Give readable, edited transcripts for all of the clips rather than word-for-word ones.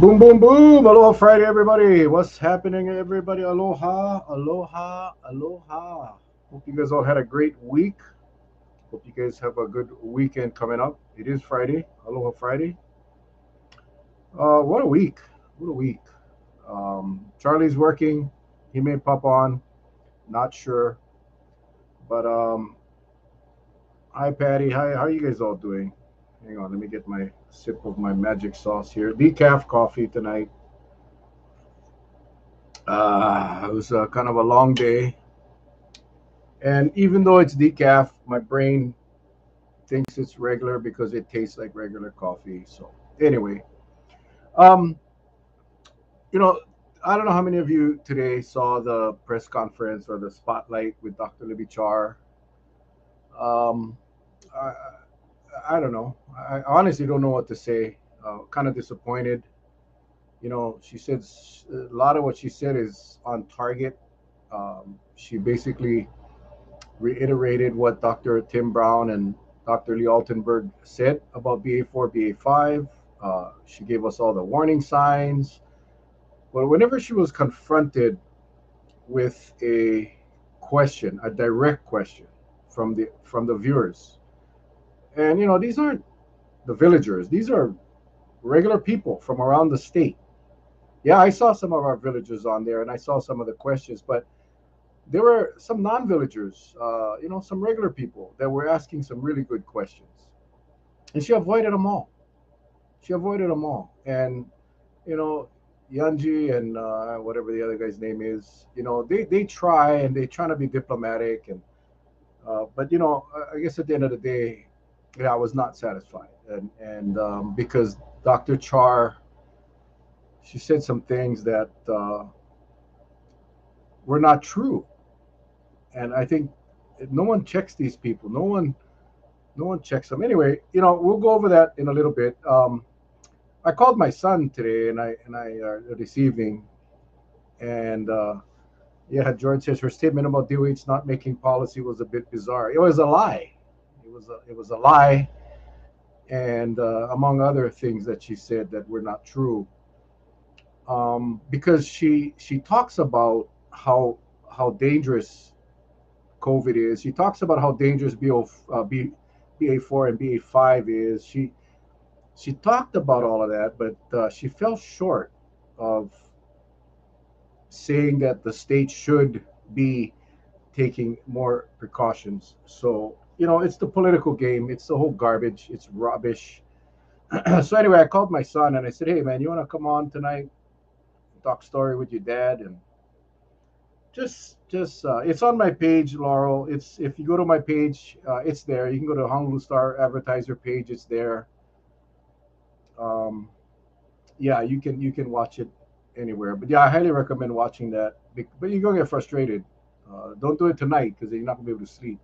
Boom, boom, boom. Aloha Friday, everybody. What's happening, everybody? Aloha, aloha, aloha. Hope you guys all had a great week. Hope you guys have a good weekend coming up. It is Friday. Aloha Friday. What a week. What a week. Charlie's working. He may pop on. Not sure. But hi, Patty. Hi, how are you guys all doing? Hang on. Let me get my sip of my magic sauce here. Decaf coffee tonight. It was kind of a long day. And even though it's decaf, my brain thinks it's regular because it tastes like regular coffee. So anyway, um, you know, I don't know how many of you today saw the press conference or the spotlight with Dr. Libby Char. Um, I, I don't know. I honestly don't know what to say. Kind of disappointed. She said a lot of what she said is on target. She basically reiterated what Dr. Tim Brown and Dr. Lee Altenberg said about BA4, BA5. She gave us all the warning signs. But whenever she was confronted with a question, a direct question from the viewers, and these aren't the villagers; these are regular people from around the state. Yeah, I saw some of our villagers on there, and I saw some of the questions, but there were some non-villagers, some regular people that were asking some really good questions, and she avoided them all. She avoided them all, and you know, Yanji and whatever the other guy's name is, they try and they try to be diplomatic, and but I guess at the end of the day, yeah, I was not satisfied, and because Dr. Char, she said some things that were not true, and I think no one checks these people. No one checks them. Anyway, we'll go over that in a little bit. I called my son today, and I this evening, and yeah, George says her statement about DOH not making policy was a bit bizarre. It was a lie. It was a lie, and among other things that she said that were not true. Because she talks about how dangerous COVID is. She talks about how dangerous BA4 and BA5 is. She talked about all of that, but she fell short of saying that the state should be taking more precautions. So, it's the political game. It's the whole garbage. It's rubbish. So anyway, I called my son and I said, "Hey, man, you want to come on tonight, talk story with your dad?" And just it's on my page, Laurel. It's if you go to my page, it's there. You can go to Honolulu Star advertiser page. It's there. Um, yeah, you can watch it anywhere. But yeah, I highly recommend watching that. But you're gonna get frustrated. Don't do it tonight because you're not gonna be able to sleep.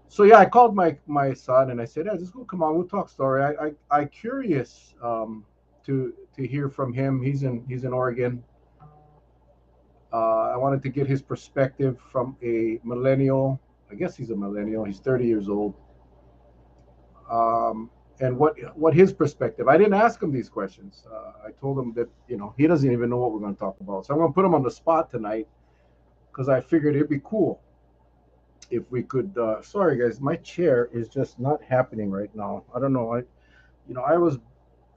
So yeah, I called my son and I said, "Yeah, just go. Come on, we'll talk story. I curious to hear from him. He's in Oregon. I wanted to get his perspective from a millennial. I guess he's a millennial. He's 30 years old. And what his perspective. I didn't ask him these questions. I told him that he doesn't even know what we're going to talk about. So I'm going to put him on the spot tonight because I figured it'd be cool if we could. Sorry guys, my chair is just not happening right now. I don't know. I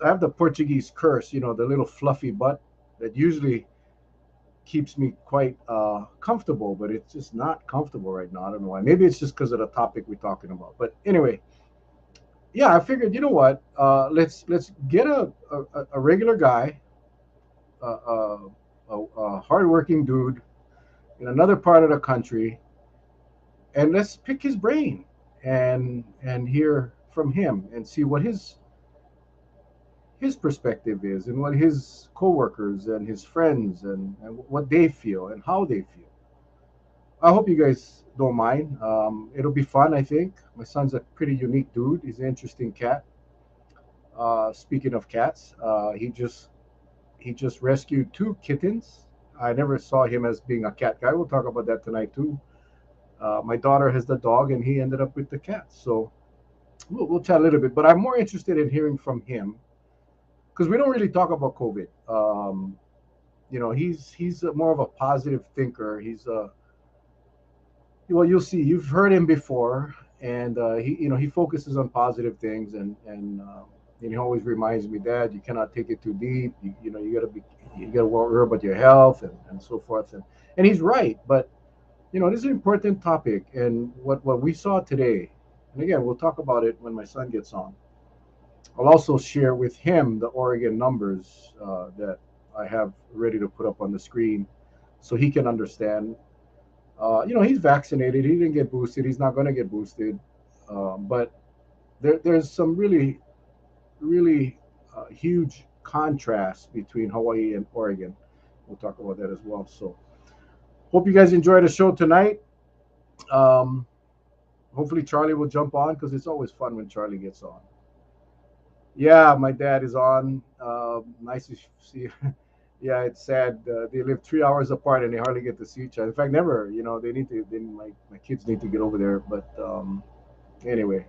have the Portuguese curse. The little fluffy butt that usually keeps me quite comfortable, but it's just not comfortable right now. I don't know why. Maybe it's just because of the topic we're talking about. But anyway, yeah, I figured, you know what? Let's get a regular guy, a hardworking dude in another part of the country, and let's pick his brain and hear from him and see what his perspective is and what his coworkers and his friends and what they feel and how they feel. I hope you guys don't mind. It'll be fun, I think. My son's a pretty unique dude. He's an interesting cat. Speaking of cats, he just rescued two kittens. I never saw him as being a cat guy. We'll talk about that tonight too. My daughter has the dog, and he ended up with the cat. So we'll chat a little bit. But I'm more interested in hearing from him because we don't really talk about COVID. He's more of a positive thinker. He's well, you'll see. You've heard him before, and he focuses on positive things, and he always reminds me, Dad, you cannot take it too deep. You gotta worry about your health and so forth, and he's right. But this is an important topic, and what we saw today, and again, we'll talk about it when my son gets on. I'll also share with him the Oregon numbers that I have ready to put up on the screen, so he can understand. He's vaccinated. He didn't get boosted. He's not going to get boosted. But there's some really, really huge contrast between Hawaii and Oregon. We'll talk about that as well. So, hope you guys enjoy the show tonight. Um, Hopefully, Charlie will jump on because it's always fun when Charlie gets on. Yeah, my dad is on. Nice to see you. Yeah, it's sad. They live 3 hours apart and they hardly get to see each other. In fact, never. They need to. My kids need to get over there. But anyway,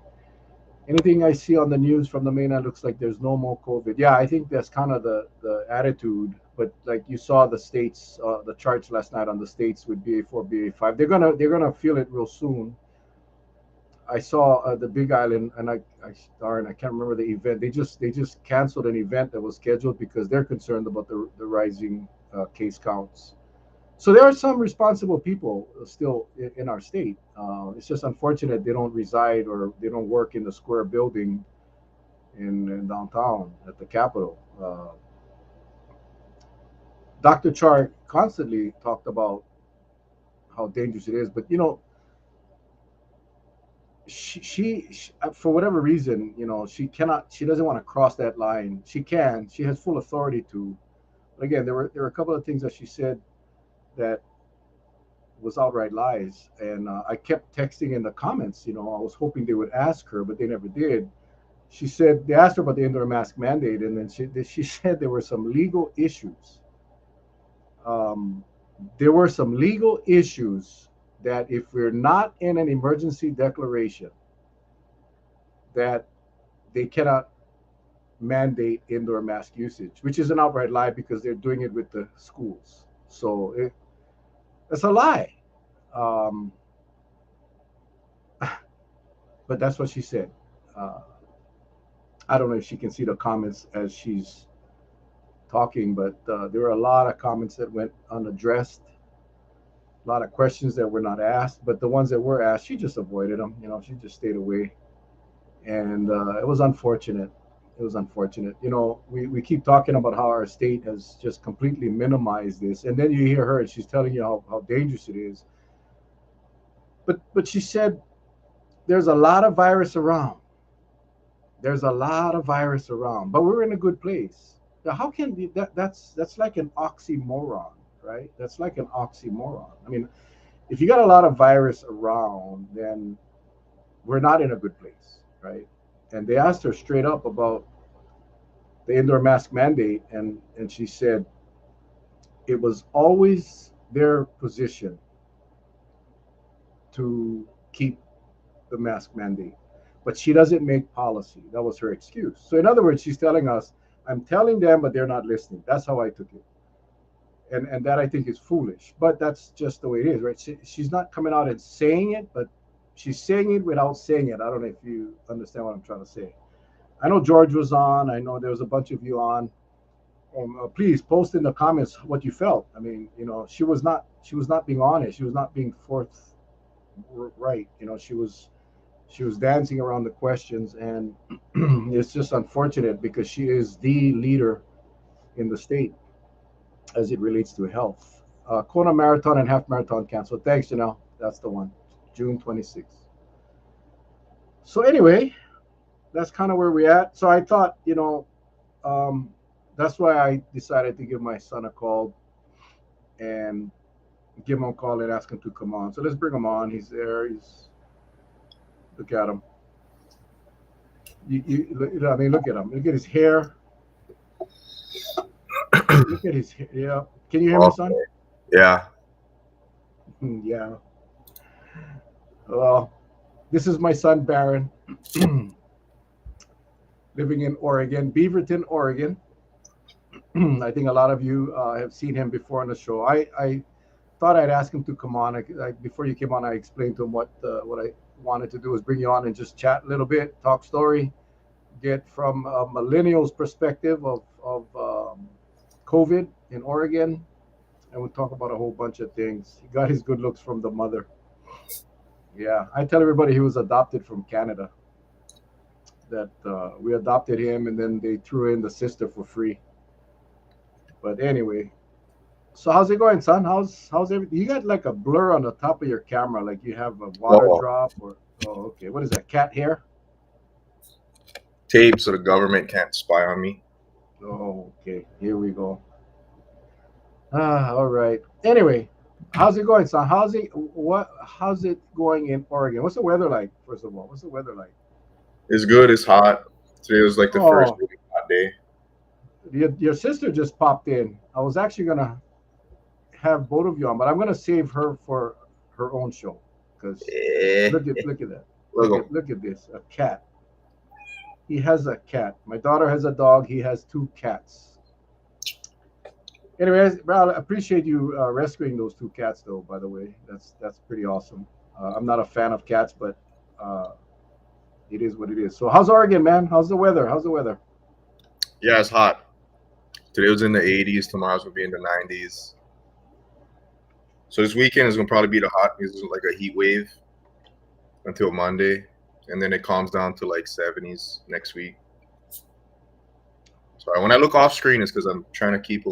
anything I see on the news from the mainland looks like there's no more COVID. Yeah, I think that's kind of the attitude. But like you saw the states, the charts last night on the states with BA4, BA5, they're gonna feel it real soon. I saw the Big Island, and I can't remember the event. They just canceled an event that was scheduled because they're concerned about the rising case counts. So there are some responsible people still in our state. It's just unfortunate they don't reside or they don't work in the square building in downtown at the Capitol. Dr. Char constantly talked about how dangerous it is, but she for whatever reason, she doesn't want to cross that line. She has full authority to. But again, there were a couple of things that she said that was outright lies, and I kept texting in the comments. I was hoping they would ask her, but they never did. She said they asked her about the indoor mask mandate, and then she said there were some legal issues. um, there were some legal issues that if we're not in an emergency declaration, that they cannot mandate indoor mask usage, which is an outright lie because they're doing it with the schools. So it's a lie. Um, but that's what she said. Uh, I don't know if she can see the comments as she's talking, but there were a lot of comments that went unaddressed, a lot of questions that were not asked, but the ones that were asked, she just avoided them. She just stayed away, and it was unfortunate. It was unfortunate. We keep talking about how our state has just completely minimized this, and then you hear her and she's telling you how dangerous it is. But she said there's a lot of virus around. There's a lot of virus around, but we're in a good place. Now, how can that's like an oxymoron, right? That's like an oxymoron. I mean, if you got a lot of virus around, then we're not in a good place, right? And they asked her straight up about the indoor mask mandate, and she said it was always their position to keep the mask mandate, but she doesn't make policy. That was her excuse. So in other words, she's telling us, I'm telling them, but they're not listening. That's how I took it. And that I think is foolish, but that's just the way it is, right? She's not coming out and saying it, but she's saying it without saying it. I don't know if you understand what I'm trying to say. I know George was on. I know there was a bunch of you on. Please post in the comments what you felt. I mean, she was not being honest. She was not being forthright. She was dancing around the questions, and it's just unfortunate because she is the leader in the state as it relates to health. Kona Marathon and half marathon canceled. Thanks, Janelle. That's the one, June 26th. So anyway, that's kind of where we're at. So I thought, um, that's why I decided to give my son a call and give him a call and ask him to come on. So let's bring him on. He's there. Look at him. I mean, look at him. Look at his hair. Look at his hair. Yeah. Can you hear me, son? Yeah. Yeah. Well, this is my son, Baron, living in Oregon, Beaverton, Oregon. I think a lot of you have seen him before on the show. I thought I'd ask him to come on. Before you came on, I explained to him what I wanted to do was bring you on and just chat a little bit, talk story, get from a millennials' perspective of COVID in Oregon, and we'll talk about a whole bunch of things. He got his good looks from the mother. Yeah, I tell everybody he was adopted from Canada. That we adopted him, and then they threw in the sister for free. But anyway, so how's it going, son? How's everything? You got like a blur on the top of your camera, like you have a water Oh, drop or oh, okay. What is that? Cat hair? tape so the government can't spy on me. Oh, okay. Here we go. All right. Anyway, how's it going, son? How's it going in Oregon? What's the weather like? First of all, what's the weather like? It's good. It's hot. Today was like the first Oh, really hot day. your sister just popped in. I was actually gonna have both of you on, but I'm gonna save her for her own show because Eh, look at that. look 'em. Look at this. A cat. He has a cat. My daughter has a dog. He has two cats. Anyways, bro, I appreciate you rescuing those two cats, though. By the way, that's pretty awesome. I'm not a fan of cats, but uh, it is what it is. So, how's Oregon, man? How's the weather? How's the weather? Yeah, it's hot. Today was in the 80s. Tomorrow's gonna be in the 90s. So this weekend is gonna probably be the hot. It's like a heat wave until Monday, and then it calms down to like 70s next week. So when I look off screen, it's because I'm trying to keep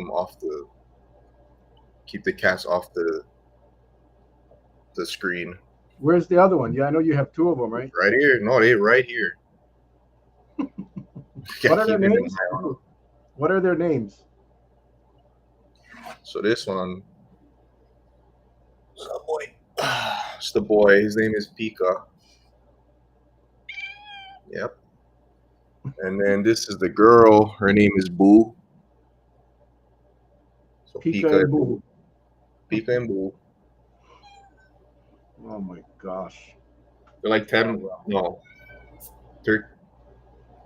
the cats off the screen. Where's the other one? Yeah, I know you have two of them, right? Right here. No, they right here. What Can't are their keep it in names? my arm. What are their names? So this one, oh boy, it's the boy. His name is Pika. Yep. And then this is the girl. Her name is Boo. So Pika Pika and and Boo. Boo. Pika and Boo. Oh my gosh. They're like Oh 10, wow. no, thir-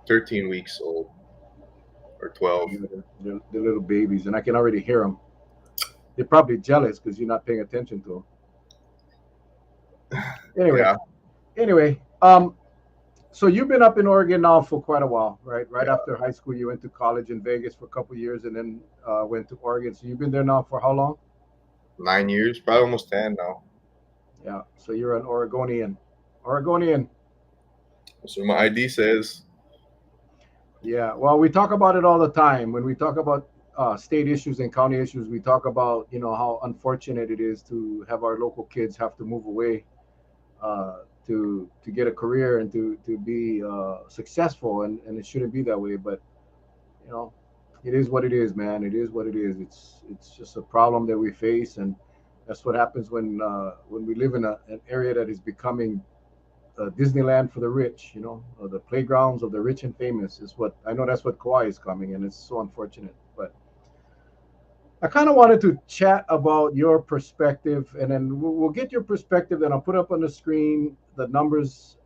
13 weeks old or 12. Yeah, they're little babies, and I can already hear them. They're probably jealous because you're not paying attention to them. Yeah, Anyway, so you've been up in Oregon now for quite a while, right? Right yeah. after high school, you went to college in Vegas for a couple of years, and then went to Oregon. So you've been there now for how long? 9 years, probably almost 10 now. Yeah. So you're an Oregonian. Oregonian. So my ID says, Yeah. Well, we talk about it all the time. When we talk about state issues and county issues, we talk about how unfortunate it is to have our local kids have to move away to get a career and to be successful, and it shouldn't be that way. But you know, it is what it is, man. It is what it is. It's just a problem that we face, and that's what happens when we live in an area that is becoming Disneyland for the rich. The playgrounds of the rich and famous is what I know. That's what Kauai is coming, and it's so unfortunate. But I kind of wanted to chat about your perspective, and then we'll get your perspective. Then I'll put up on the screen the numbers.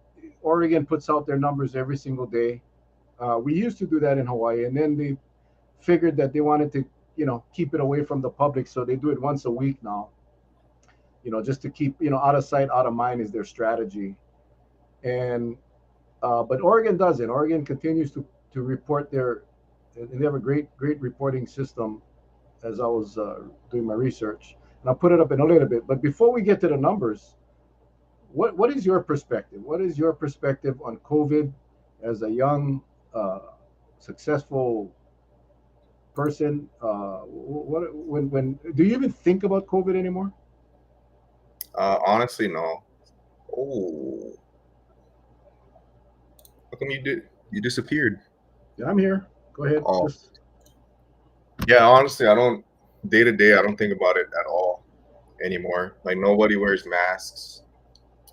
Oregon puts out their numbers every single day. We used to do that in Hawaii, and then they figured that they wanted to, keep it away from the public, so they do it once a week now. Just to keep, out of sight, out of mind is their strategy. And but Oregon doesn't. Oregon continues to report and they have a great reporting system. As I was doing my research, and I'll put it up in a little bit. But before we get to the numbers, what is your perspective? What is your perspective on COVID as a young, successful person? What when do you even think about COVID anymore? honestly, no. Oh, how come you did? You disappeared. Yeah, I'm here. Go ahead. Oh, Just yeah. Honestly, I don't. Day to day, I don't think about it at all anymore. Like nobody wears masks.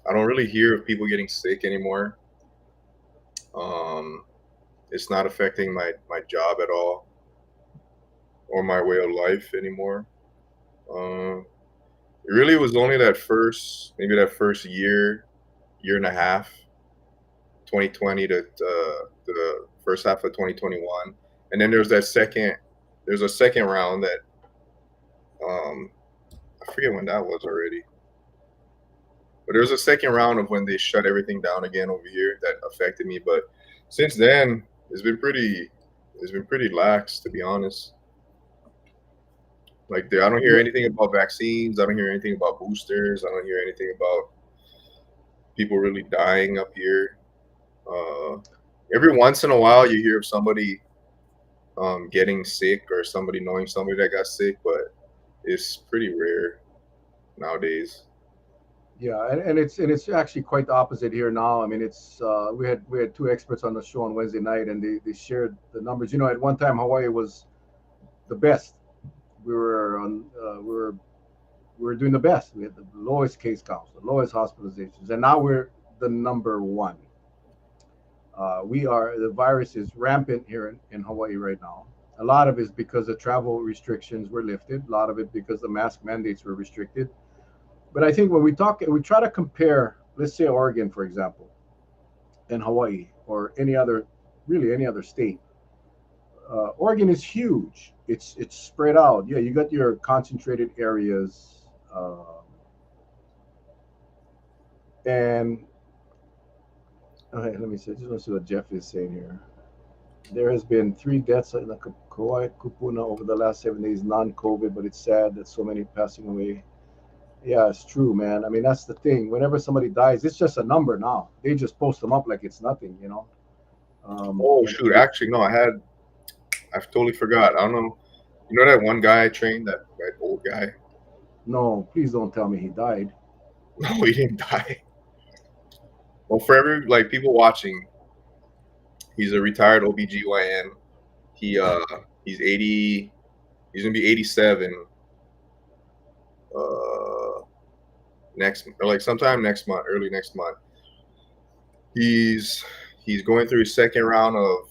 I don't really hear of people getting sick anymore. Um, it's not affecting my job at all or my way of life anymore. Uh, it really was only maybe that first year and a half, 2020 to the first half of 2021, and then there's that second. there's a second round that um I forget when that was already. But there was a second round of when they shut everything down again over here that affected me. But since then, it's been pretty lax, to be honest. Like there, I don't hear Yeah, anything about vaccines. I don't hear anything about boosters. I don't hear anything about people really dying up here. Uh, every once in a while, you hear of somebody getting sick or somebody knowing somebody that got sick, but it's pretty rare nowadays. yeah, and it's actually quite the opposite here now. I mean, it's we had two experts on the show on Wednesday night, and they shared the numbers. You know, at one time Hawaii was the best. We were on we were doing the best. We had the lowest case counts, the lowest hospitalizations, and now we're the number one. We are the virus is rampant here in Hawaii right now. A lot of it is because the travel restrictions were lifted. A lot of it because the mask mandates were restricted. But I think when we try to compare, let's say Oregon, for example, and Hawaii, or any other, really any other state. Oregon is huge. It's spread out. Yeah, you got your concentrated areas, and okay, let me see. I just want to see what Jeff is saying here. There has been three deaths in the Kauai Kupuna over the last 7 days, non-COVID, but it's sad that so many passing away. Yeah, it's true, man. I mean, that's the thing. Whenever somebody dies, it's just a number now. They just post them up like it's nothing, you know. Oh And shoot! Actually, no, I totally forgot. I don't know. You know that one guy I trained, that old guy? no, please don't tell me he died. No, he didn't die. Well, for every like people watching, he's a retired OBGYN. He he's 80. He's gonna be 87 uh next or like sometime next month, early next month. He's he's going through his second round of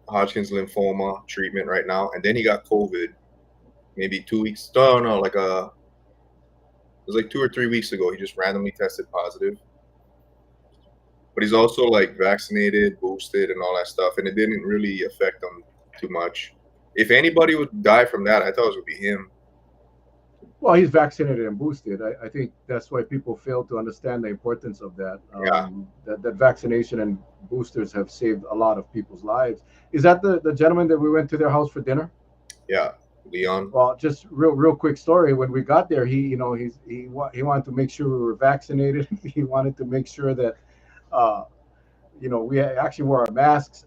Hodgkin's lymphoma treatment right now, and then he got COVID maybe 2 weeks. No, no, like it was like 2 or 3 weeks ago. He just randomly tested positive, but he's also like vaccinated, boosted, and all that stuff, and it didn't really affect him too much. If anybody would die from that, I thought it would be him. Well, he's vaccinated and boosted. I think that's why people fail to understand the importance of that. Yeah, That vaccination and boosters have saved a lot of people's lives. Is that the gentleman that we went to their house for dinner? yeah, Leon. Well, just real quick story. When we got there, he wanted to make sure we were vaccinated. He wanted to make sure that uh, we actually wore our masks.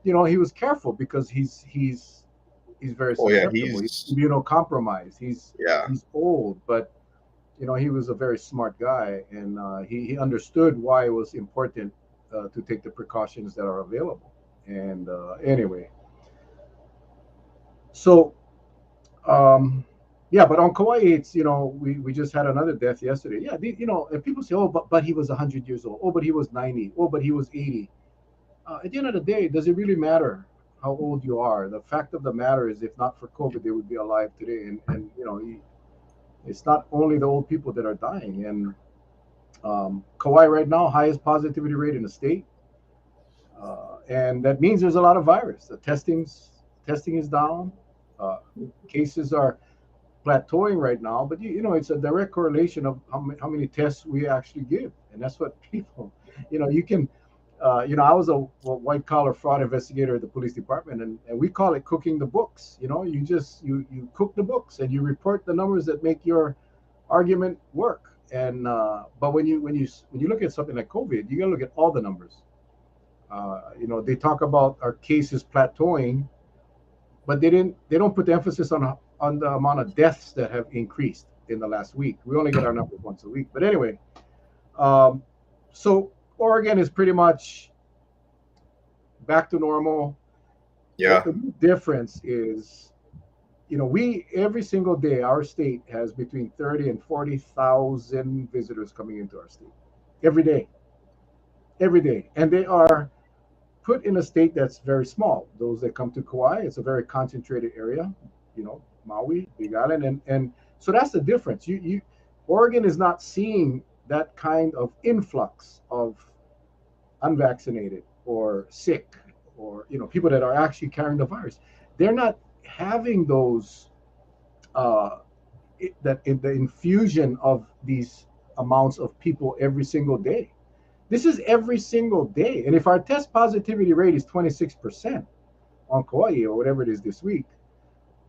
He was careful because he's very Oh yeah, susceptible. He's he's immunocompromised. He's yeah. he's old, but he was a very smart guy, and he understood why it was important to take the precautions that are available. And anyway, so yeah, but on Kauai, it's we just had another death yesterday. Yeah, and people say, oh, but he was 100 years old. Oh, but he was 90. Oh, but he was 80. At the end of the day, does it really matter how old you are? The fact of the matter is, if not for COVID, they would be alive today. And it's not only the old people that are dying. And Kauai right now, highest positivity rate in the state, and that means there's a lot of virus. The testing is down. Uh, Cases are plateauing right now, but it's a direct correlation of how many tests we actually give, and that's what people, you can, I was a white collar fraud investigator at the police department, and we call it cooking the books. You just you cook the books and you report the numbers that make your argument work. And but when you look at something like COVID, you got to look at all the numbers. They talk about our cases plateauing, but they don't put the emphasis on the amount of deaths that have increased in the last week. We only get our numbers once a week, but anyway, um, so Oregon is pretty much back to normal. The, Yeah. the difference is, we every single day our state has between 30 and 40,000 visitors coming into our state every day, and they are put in a state that's very small. Those that come to Kauai, it's a very concentrated area, Maui, Big Island, and so that's the difference. Oregon is not seeing that kind of influx of unvaccinated or sick, or people that are actually carrying the virus. They're not having those the infusion of these amounts of people every single day. This is every single day. And if our test positivity rate is 26% on Kauai or whatever it is this week,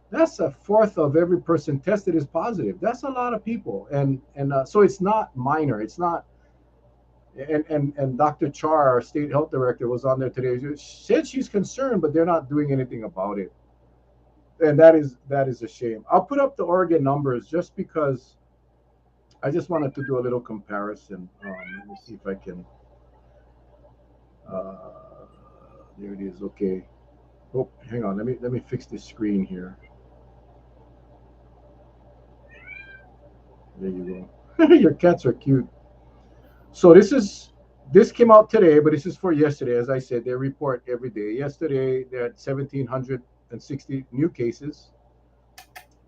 that's a fourth of every person tested is positive. That's a lot of people. And so it's not minor. It's not. And Dr. Char, our state health director, was on there today. She said she's concerned, but they're not doing anything about it. And that is a shame. I'll put up the Oregon numbers just because I just wanted to do a little comparison. Let me see if I can. Uh, there it is. Okay. Oh, hang on. Let me fix this screen here. There you go. Your cats are cute. So this came out today, but this is for yesterday. As I said, they report every day. Yesterday they had 1,760 new cases.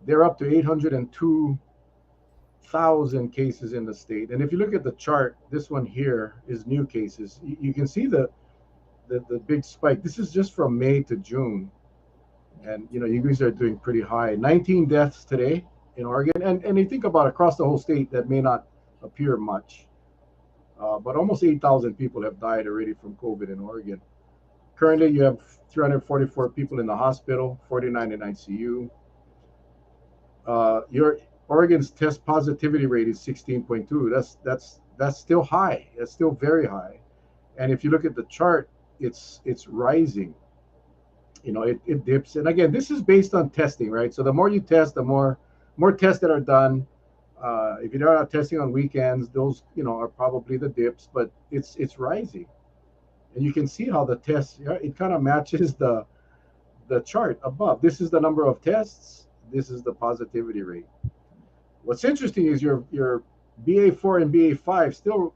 They're up to 802,000 cases in the state. And if you look at the chart, this one here is new cases. You can see the big spike. This is just from May to June. And you guys are doing pretty high. 19 deaths today in Oregon. And you think about across the whole state, that may not appear much. But almost 8,000 people have died already from COVID in Oregon. Currently, you have 344 people in the hospital, 49 in ICU. Your Oregon's test positivity rate is 16.2. That's still high. That's still very high. And if you look at the chart, it's rising. It dips. And again, this is based on testing, right? So the more you test, the more tests that are done. If you're not testing on weekends, those are probably the dips, but it's rising. And you can see how the tests, it kind of matches the chart above. This is the number of tests. This is the positivity rate. What's interesting is your BA4 and BA5 still,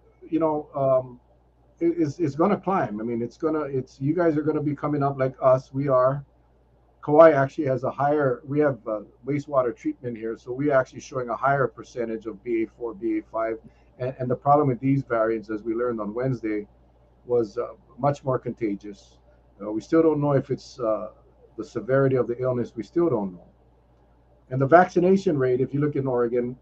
is going to climb. I mean, you guys are going to be coming up like us. We are. Kauai actually has we have wastewater treatment here, so we're actually showing a higher percentage of BA4, BA5. And the problem with these variants, as we learned on Wednesday, was much more contagious. We still don't know if it's the severity of the illness. We still don't know. And the vaccination rate, if you look in Oregon,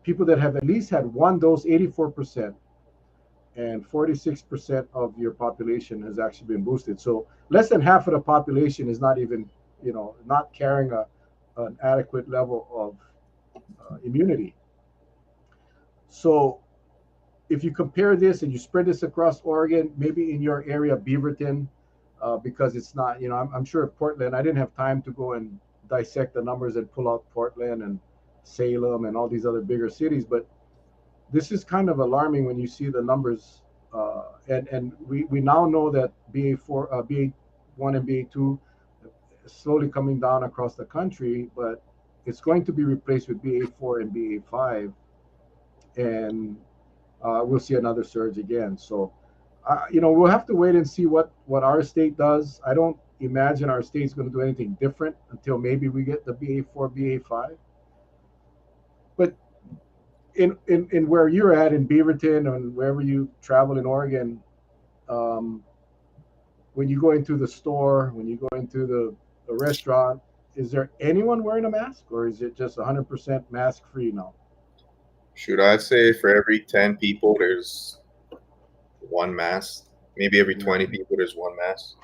people that have at least had one dose, 84%, and 46% of your population has actually been boosted. So less than half of the population is not even, not carrying an adequate level of immunity. So if you compare this and you spread this across Oregon, maybe in your area, Beaverton, because it's not, I'm sure Portland, I didn't have time to go and dissect the numbers and pull out Portland and Salem and all these other bigger cities, but this is kind of alarming when you see the numbers. And we now know that BA4, BA1 and BA2 is slowly coming down across the country, but it's going to be replaced with BA4 and BA5. And we'll see another surge again. So, we'll have to wait and see what our state does. I don't imagine our state's going to do anything different until maybe we get the BA4, BA5. But in where you're at in Beaverton and wherever you travel in Oregon, when you go into the store, when you go into the restaurant, is there anyone wearing a mask, or is it just 100% mask free now? Should I say for every 10 people, there's one mask? Maybe every 20 people, there's one mask?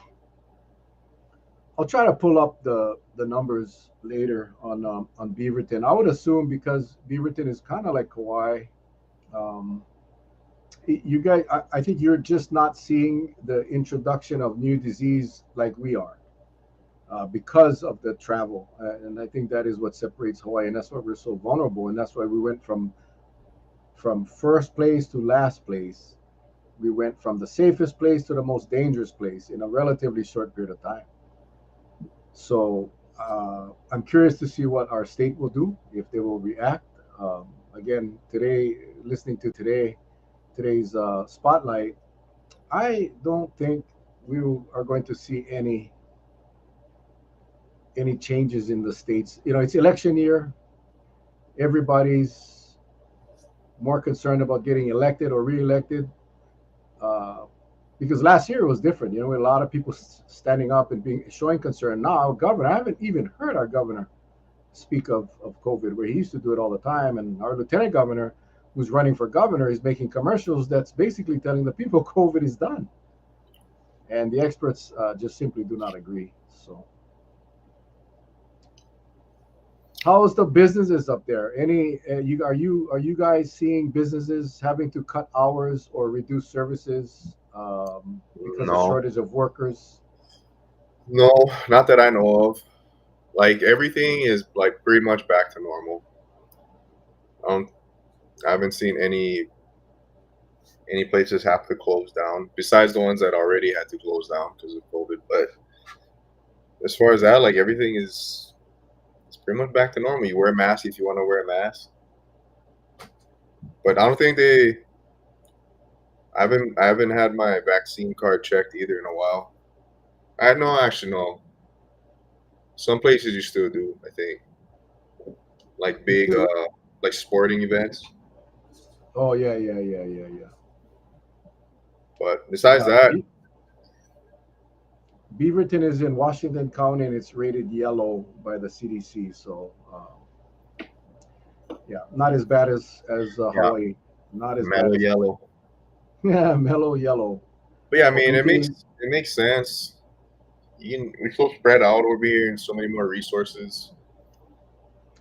I'll try to pull up the numbers later on Beaverton. I would assume because Beaverton is kind of like Kauai. You guys, I think you're just not seeing the introduction of new disease like we are because of the travel. And I think that is what separates Hawaii, and that's why we're so vulnerable. And that's why we went from first place to last place. We went from the safest place to the most dangerous place in a relatively short period of time. So I'm curious to see what our state will do, if they will react. Again, today, listening to today's spotlight, I don't think we are going to see any changes in the states. It's election year. Everybody's more concerned about getting elected or reelected because last year it was different. With a lot of people standing up and being showing concern. Now our governor, I haven't even heard our governor speak of COVID, where he used to do it all the time. And our lieutenant governor, who's running for governor, is making commercials that's basically telling the people COVID is done. And the experts just simply do not agree. So, how's the businesses up there? Any are you guys seeing businesses having to cut hours or reduce services because of No, shortage of workers? no, not that I know of. Like everything is like pretty much back to normal. Um, I haven't seen any places have to close down besides the ones that already had to close down because of COVID. But as far as that, like everything is it's pretty much back to normal. You wear a mask if you want to wear a mask. But I don't think they. I haven't had my vaccine card checked either in a while. I no actually no. Some places you still do. I think like You big still? like sporting events. Oh yeah, yeah, yeah, yeah, yeah. But besides that, Beaverton is in Washington County and it's rated yellow by the CDC. So yeah, not as bad as yeah, Hawaii. Not as bad mellow as Hawaii. yellow. Yeah, mellow yellow. But yeah, I Well, mean continue. it makes sense. We're so spread out over here and so many more resources,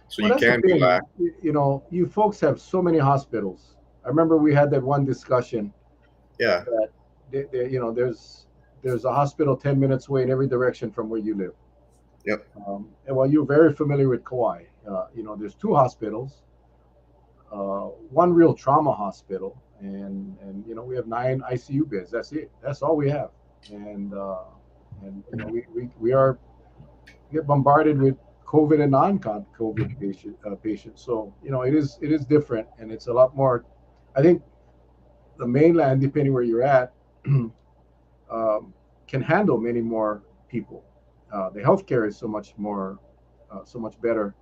so Well, you that's the can relax. thing. You folks have so many hospitals. I remember we had that one discussion Yeah. that there's a hospital 10 minutes away in every direction from where you live. Yep. And while you're very familiar with Kauai, there's two hospitals, one real trauma hospital, and we have 9 ICU beds. That's it. That's all we have. And we get bombarded with COVID and non-COVID patients. So it is different, and it's a lot more. I think the mainland, depending where you're at, can handle many more people. The healthcare is so much better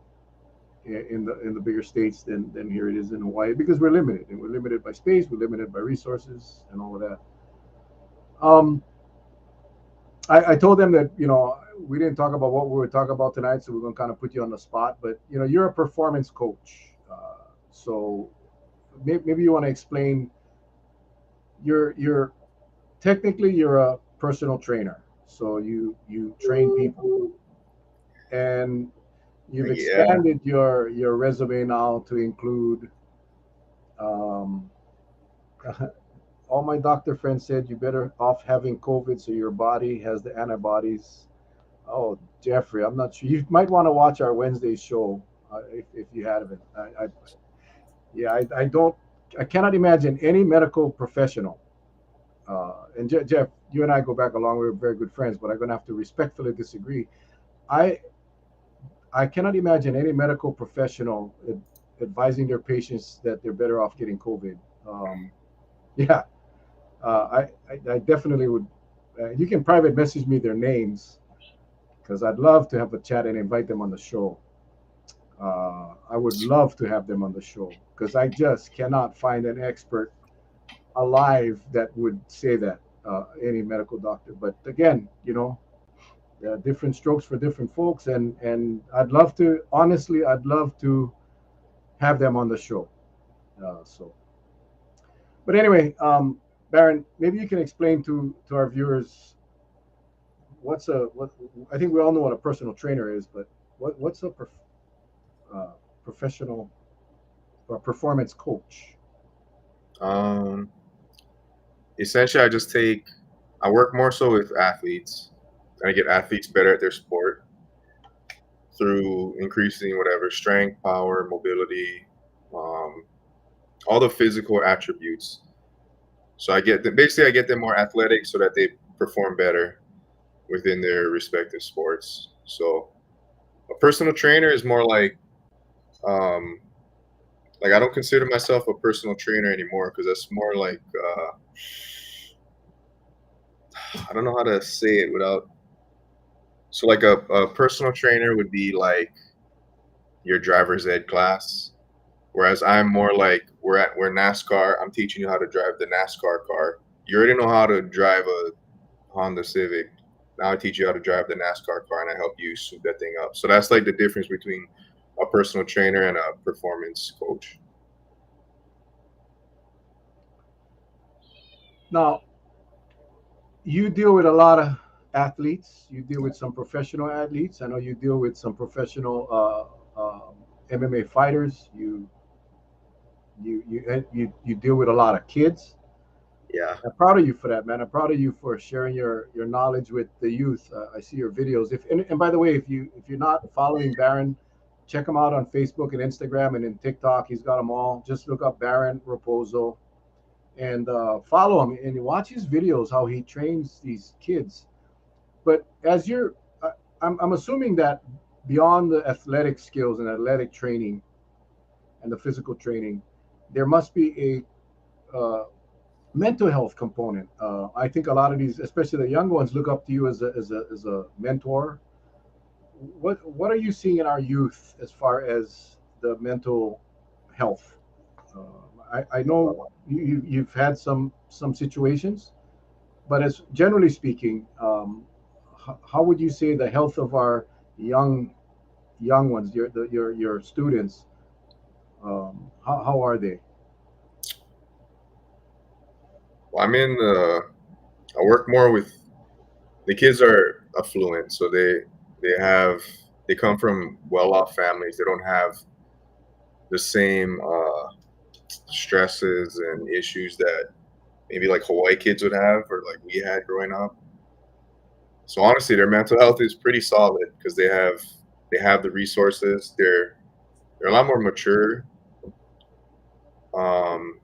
in the bigger states than here it is in Hawaii, because we're limited, and we're limited by space, we're limited by resources, and all of that. Um, I told them that we didn't talk about what we were talking about tonight, so we're going to kind of put you on the spot. But you're a performance coach, so maybe you want to explain. You're technically you're a personal trainer, so you train people, and you've Yeah. expanded your resume now to include. Um, all my doctor friends said you better off having COVID so your body has the antibodies. Oh, Jeffrey, I'm not sure. You might want to watch our Wednesday show if you haven't. Yeah, I don't. I cannot imagine any medical professional. And Jeff, you and I go back a long way. We're very good friends, but I'm going to have to respectfully disagree. I I cannot imagine any medical professional advising their patients that they're better off getting COVID. Yeah, I definitely would. You can private message me their names because I'd love to have a chat and invite them on the show. I would love to have them on the show because I just cannot find an expert alive that would say that, any medical doctor. But again, different strokes for different folks, and I'd love to, honestly, I'd love to have them on the show. So, but anyway, Baron, maybe you can explain to our viewers what I think we all know what a personal trainer is, but what's a uh, professional or performance coach? Um, Essentially, I work more so with athletes. I get athletes better at their sport through increasing whatever strength, power, mobility, um, all the physical attributes. So basically I get them more athletic so that they perform better within their respective sports. So a personal trainer is more um, like I don't consider myself a personal trainer anymore because that's more like I don't know how to say it without. So like a personal trainer would be like your driver's ed class, whereas I'm more like we're NASCAR. I'm teaching you how to drive the NASCAR car. You already know how to drive a Honda Civic. Now I teach you how to drive the NASCAR car, and I help you soup that thing up. So that's like the difference between a personal trainer and a performance coach. Now, you deal with a lot of athletes. You deal with some professional athletes. I know you deal with some professional MMA fighters. You deal with a lot of kids. Yeah. I'm proud of you for that, man. I'm proud of you for sharing your knowledge with the youth. I see your videos. If and by the way, if you're not following Baron, check him out on Facebook and Instagram and in TikTok. He's got them all. Just look up Baron Rapozo and follow him and watch his videos. How he trains these kids. But as you're, I'm assuming that beyond the athletic skills and athletic training and the physical training, there must be a mental health component. I think a lot of these, especially the young ones, look up to you as a mentor. What are you seeing in our youth as far as the mental health? I know you've had some situations, but as generally speaking, how would you say the health of our young ones, your students, how are they? Well, I work more with the kids are affluent, so they come from well-off families. They don't have the same stresses and issues that maybe like Hawaii kids would have or like we had growing up. So honestly, their mental health is pretty solid because they have the resources. They're a lot more mature. Um,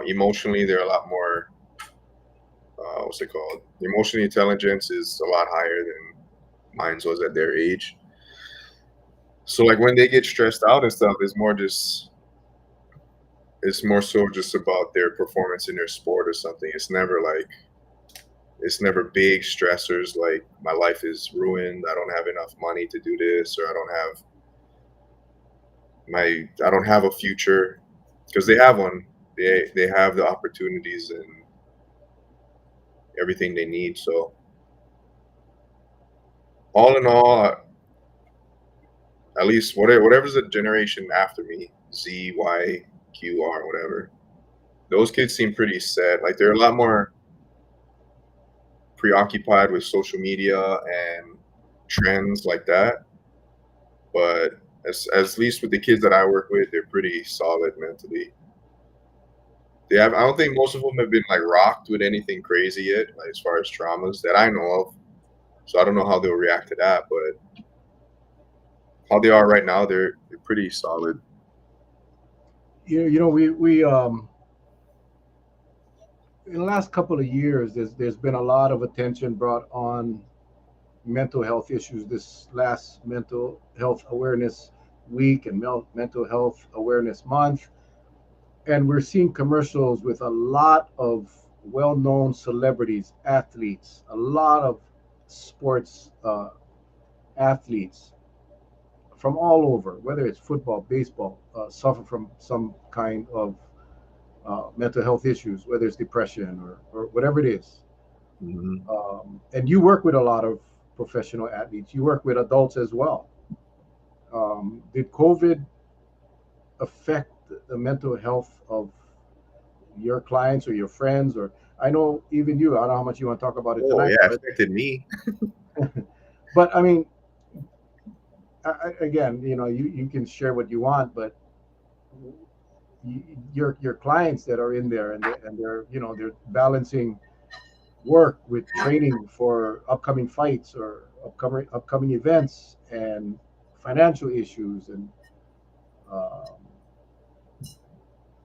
emotionally, they're a lot more. What's it called? Emotional intelligence is a lot higher than mine was at their age. So like when they get stressed out and stuff, it's more so just about their performance in their sport or something. It's never big stressors like my life is ruined. I don't have enough money to do this, or I don't have a future because they have one. They have the opportunities and everything they need. So all in all, at least whatever's the generation after me, Z, Y, Q, R, whatever, those kids seem pretty sad. Like they're a lot more preoccupied with social media and trends like that. But as least with the kids that I work with, they're pretty solid mentally. I don't think most of them have been like rocked with anything crazy yet, like as far as traumas that I know of. So I don't know how they'll react to that, but how they are right now, they're pretty solid. We in the last couple of years, there's been a lot of attention brought on mental health issues. This last mental health awareness week and mental health awareness month, and we're seeing commercials with a lot of well-known celebrities, athletes, a lot of sports athletes from all over, whether it's football, baseball, suffer from some kind of mental health issues, whether it's depression or whatever it is. Mm-hmm. And you work with a lot of professional athletes. You work with adults as well. Did COVID affect the mental health of your clients or your friends? Or I know even you. I don't know how much you want to talk about it Oh tonight, yeah, it affected me. but I mean, again, you can share what you want, but your clients that are in there and they're balancing work with training for upcoming fights or upcoming events and financial issues and um,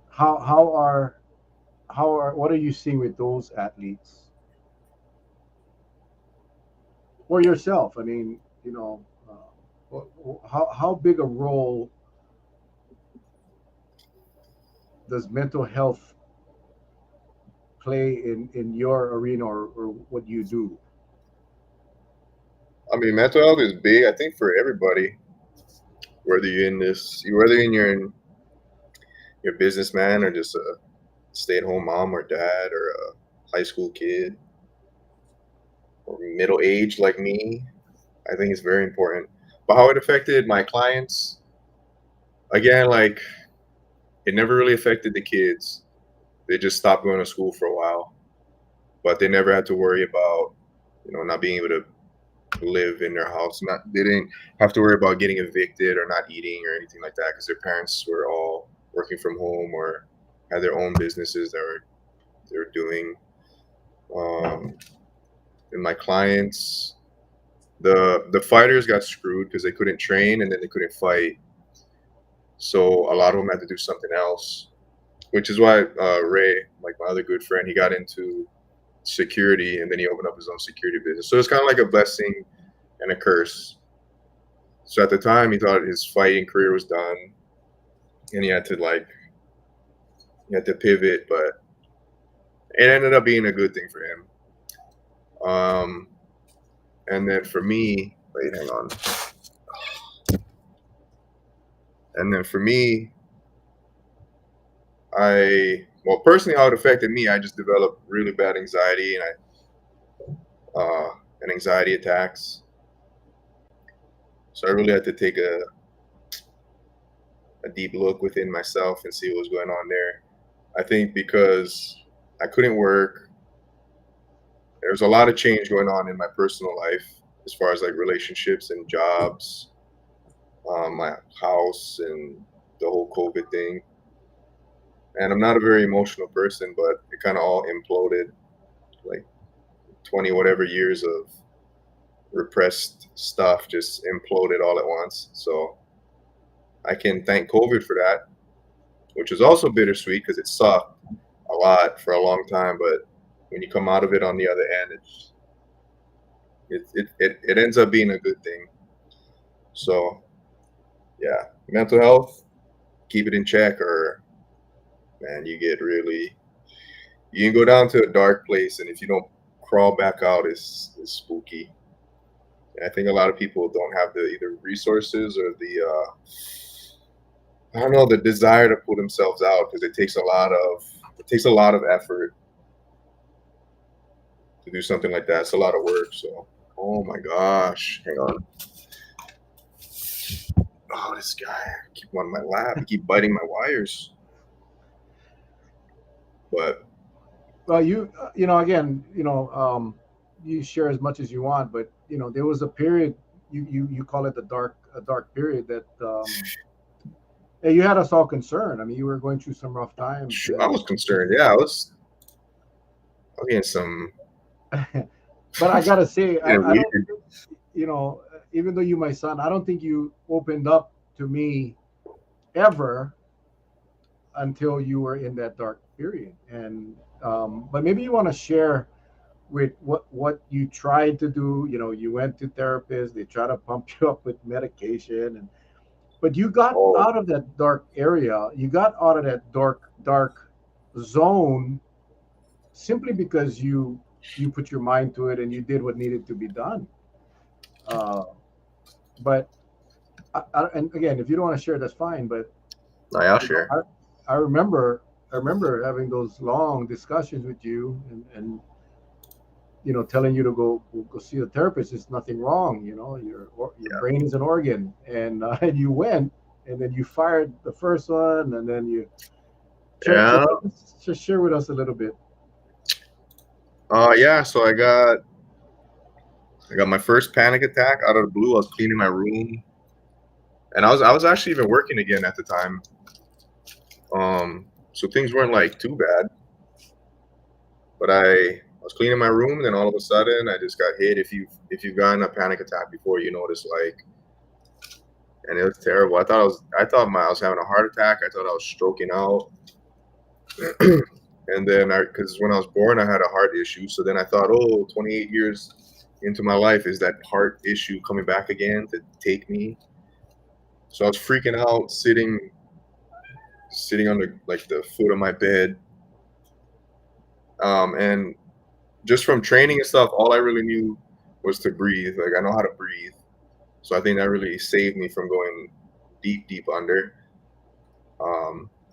how are what are you seeing with those athletes or yourself? I mean, how big a role does mental health play in your arena or what you do? I mean, mental health is big. I think for everybody, whether you're a businessman or just a stay-at-home mom or dad or a high school kid or middle age like me, I think it's very important. But how it affected my clients, again, like it never really affected the kids. They just stopped going to school for a while, but they never had to worry about, not being able to live in their house. They didn't have to worry about getting evicted or not eating or anything like that because their parents were all working from home or had their own businesses they were doing. And my clients, the fighters got screwed because they couldn't train and then they couldn't fight. So a lot of them had to do something else, which is why Ray, like my other good friend, he got into security and then he opened up his own security business. So it's kind of like a blessing and a curse. So at the time, he thought his fighting career was done, and he had to pivot, but it ended up being a good thing for him. And then for me, wait, hang on. And then for me, personally, how it affected me, I just developed really bad anxiety and anxiety attacks. So I really had to take a deep look within myself and see what was going on there. I think because I couldn't work, there was a lot of change going on in my personal life as far as like relationships and jobs, my house and the whole COVID thing. And I'm not a very emotional person, but it kind of all imploded, like 20 whatever years of repressed stuff just imploded all at once. So I can thank COVID for that, which is also bittersweet because it sucked a lot for a long time. But when you come out of it on the other end, it ends up being a good thing. So yeah, mental health, keep it in check, or man, you can go down to a dark place, and if you don't crawl back out, it's spooky. And I think a lot of people don't have the either resources or the desire to pull themselves out because it takes a lot of effort to do something like that. It's a lot of work. So, oh my gosh, hang on. Oh, this guy, I keep him on my lap. He keep biting my wires. But Well, again, you share as much as you want, but there was a period you call it a dark period that you had us all concerned. I mean, you were going through some rough times. sure, I was concerned. Yeah, I was getting some. But I gotta say, I Weird. don't, even though you're my son, I don't think you opened up to me ever until you were in that dark period. And but maybe you want to share with what you tried to do. You went to therapists, they try to pump you up with medication, but you got out of that dark area. You got out of that dark zone simply because you put your mind to it and you did what needed to be done. But and again, if you don't want to share, that's fine. But I'll share. I remember having those long discussions with you and telling you to go see a therapist. There's nothing wrong. Your brain is an organ, and you went, and then you fired the first one, and then you. Just share with us a little bit. So I got my first panic attack out of the blue. I was cleaning my room, and I was actually even working again at the time. So things weren't like too bad, but I was cleaning my room, and then all of a sudden I just got hit. If you've gotten a panic attack before, you know what it's like, and it was terrible. I thought I was having a heart attack. I thought I was stroking out. And then because when I was born, I had a heart issue. So then I thought, 28 years into my life, is that heart issue coming back again to take me? So I was freaking out, sitting on the foot of my bed. And just from training and stuff, all I really knew was to breathe. Like I know how to breathe. So I think that really saved me from going deep under.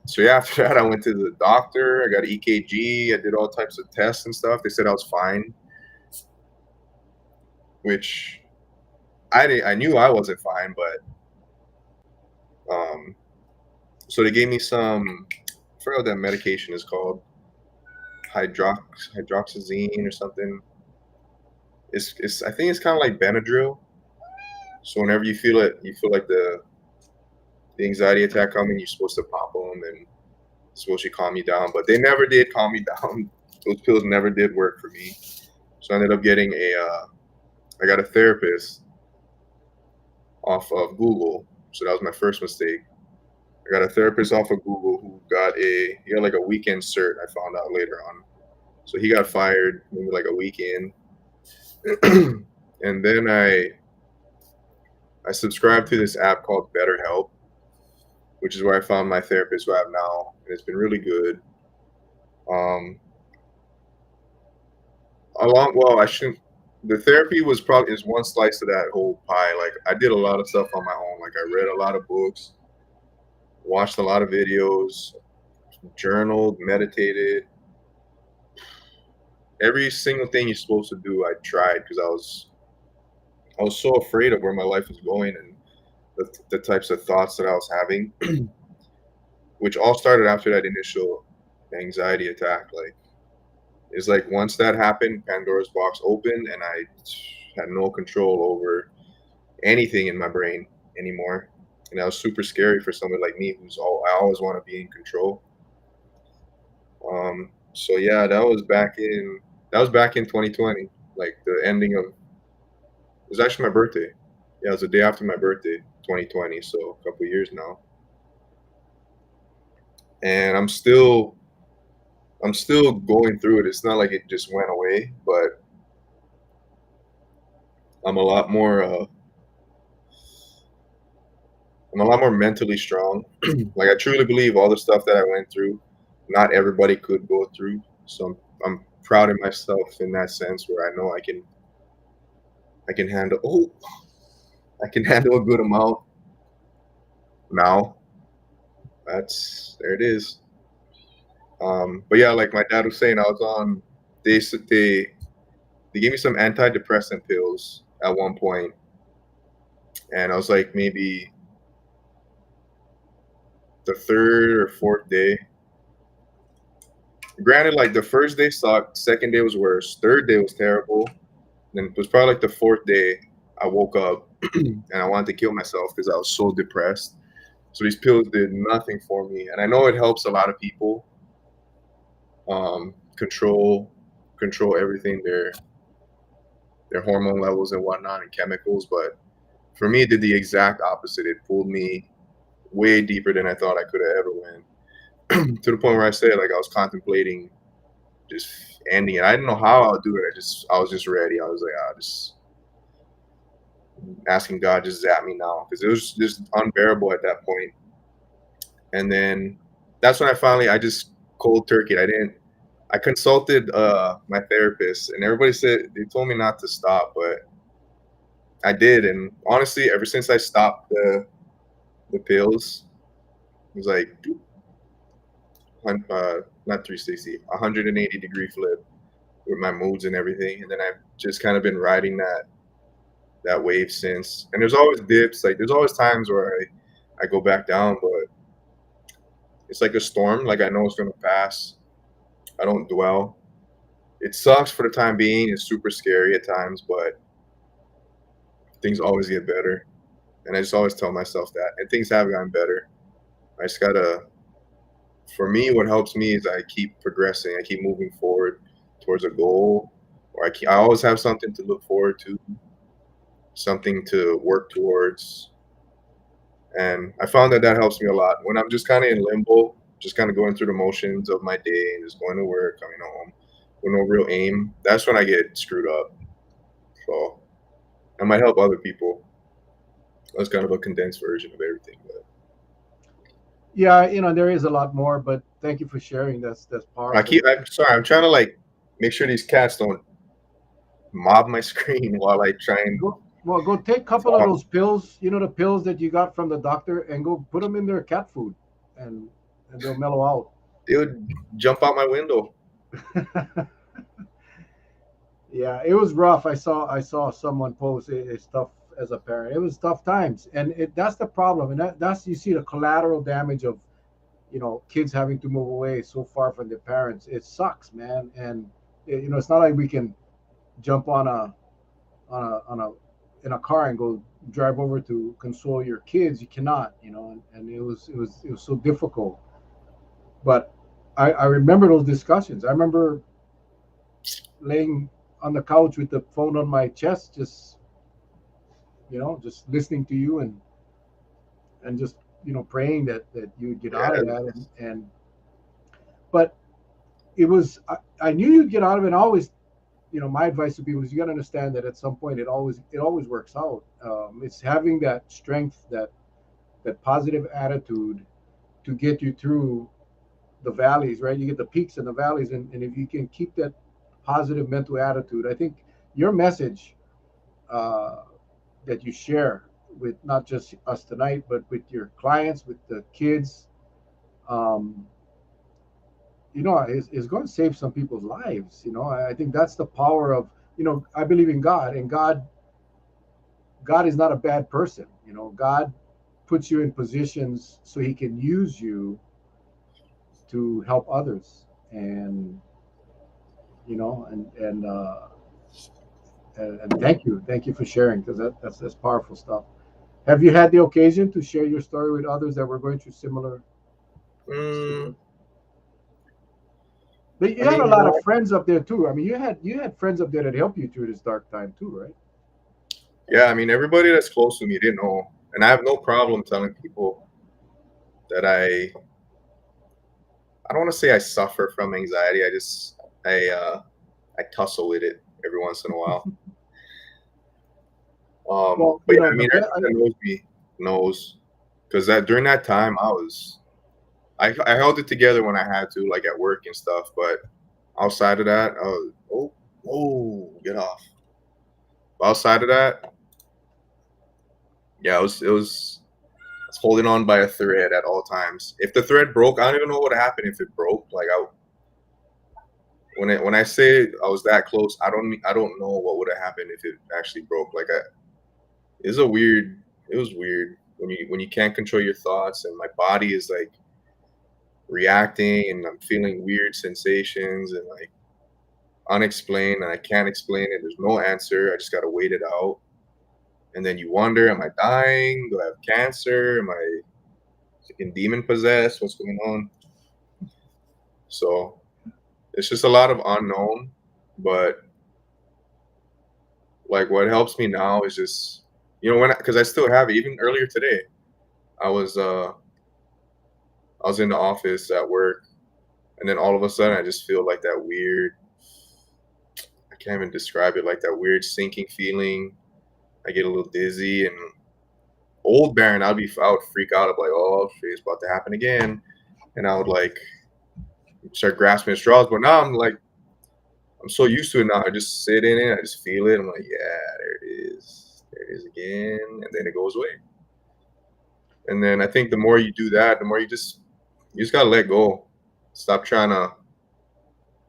So yeah, after that, I went to the doctor. I got an EKG. I did all types of tests and stuff. They said I was fine, which I knew I wasn't fine, but so they gave me some. I forgot what that medication is called, hydroxyzine or something. It's I think it's kind of like Benadryl. So whenever you feel it, you feel like the anxiety attack coming, you're supposed to pop them and it's supposed to calm you down. But they never did calm me down. Those pills never did work for me. So I ended up getting I got a therapist off of Google. So that was my first mistake. I got a therapist off of Google who he had like a weekend cert. I found out later on. So he got fired maybe like a week in. And then I subscribed to this app called BetterHelp, which is where I found my therapist who I have now, and it's been really good. I shouldn't. The therapy is one slice of that whole pie. Like I did a lot of stuff on my own. Like I read a lot of books, watched a lot of videos, journaled, meditated. Every single thing you're supposed to do, I tried because I was so afraid of where my life was going and the types of thoughts that I was having, which all started after that initial anxiety attack. Like it's like once that happened, Pandora's box opened, and I had no control over anything in my brain anymore. And that was super scary for somebody like me I always want to be in control. So yeah, that was back in 2020, like the ending of. It was actually my birthday. Yeah, it was the day after my birthday, 2020. So a couple of years now, and I'm still going through it. It's not like it just went away, but I'm a lot more. I'm a lot more mentally strong. Like I truly believe all the stuff that I went through, not everybody could go through. So I'm proud of myself in that sense, where I know I can handle. Oh, I can handle a good amount now. There it is. But yeah, like my dad was saying, I was on. They gave me some antidepressant pills at one point, and I was like maybe the third or fourth day. Granted, like the first day sucked, second day was worse, third day was terrible. Then it was probably like the fourth day I woke up and I wanted to kill myself because I was so depressed. So these pills did nothing for me, and I know it helps a lot of people control everything, their hormone levels and whatnot and chemicals. But for me, it did the exact opposite. It pulled me way deeper than I thought I could have ever went. To the point where I said, like, I was contemplating just ending it. I didn't know how I would do it. I was just ready. I was like, just asking God, just zap me now, because it was just unbearable at that point. And then that's when I just cold turkey. I consulted my therapist, and everybody said they told me not to stop, but I did. And honestly, ever since I stopped the pills, it was like not 360, 180-degree flip with my moods and everything. And then I've just kind of been riding that wave since. And there's always dips. Like there's always times where I go back down, but it's like a storm. Like I know it's gonna pass. I don't dwell. It sucks for the time being. It's super scary at times, but things always get better. And I just always tell myself that. And things have gotten better. I just gotta. For me, what helps me is I keep progressing. I keep moving forward towards a goal, or I always have something to look forward to, something to work towards. And I found that helps me a lot. When I'm just kind of in limbo, just kind of going through the motions of my day and just going to work, coming home with no real aim, that's when I get screwed up. So that might help other people. That's kind of a condensed version of everything. But Yeah, there is a lot more, but thank you for sharing. That's powerful. I'm sorry. I'm trying to like make sure these cats don't mob my screen while I try and. Go take a couple of those pills. The pills that you got from the doctor, and go put them in their cat food, and and they'll mellow They would jump out my window. out. Yeah, it was rough. I saw someone post it's tough as a parent. It was tough times, and that's the problem, and that's you see the collateral damage of kids having to move away so far from their parents. It sucks, man, and it's not like we can jump on a in a car and go drive over to console your kids. You cannot, and it was so difficult. But I remember those discussions. I remember laying on the couch with the phone on my chest, just listening to you and just praying that you would get out of Yeah, that. And but it was I knew you'd get out of it. And always, my advice to people is you got to understand that at some point it always works out. It's having that strength, that positive attitude to get you through the valleys, right? You get the peaks and the valleys, and if you can keep that positive mental attitude, I think your message uh, that you share with not just us tonight, but with your clients, with the kids, um, is going to save some people's lives. I think that's the power of, I believe in God, and God is not a bad person. God puts you in positions so he can use you to help others. And thank you for sharing, because that's powerful stuff. Have you had the occasion to share your story with others that were going through similar? mm, But you I had a mean, lot of friends up there too. I mean, you had friends up there that helped you through this dark time too, right? yeah, I mean, everybody that's close to me didn't know, and I have no problem telling people that I don't want to say I suffer from anxiety. I tussle with it every once in a while. Well, But yeah, I the mean, best. everyone that knows me knows, because that during that time I held it together when I had to, like at work and stuff. But outside of that, I was get off. Outside of that, yeah, I was holding on by a thread at all times. If the thread broke, I don't even know what happened if it broke. Like when I say I was that close, I don't know what would have happened if it actually broke. It's a weird. It was weird when you can't control your thoughts, and my body is like reacting, and I'm feeling weird sensations and like unexplained, and I can't explain it. There's no answer. I just gotta wait it out. And then you wonder, am I dying? Do I have cancer? Am I freaking demon possessed? What's going on? So it's just a lot of unknown. But like what helps me now is just when because I still have it. Even earlier today, I was uh I was in the office at work, and then all of a sudden I just feel like that weird. I can't even describe it. Like that weird sinking feeling. I get a little dizzy, and old Baron, I would freak out. I'd be like, oh shit, it's about to happen again, and I would like start grasping at straws. But now I'm so used to it now. I just sit in it. I just feel it. I'm like, yeah, there it is. There it is again, and then it goes away. And then I think the more you do that, the more you just gotta let go. Stop trying to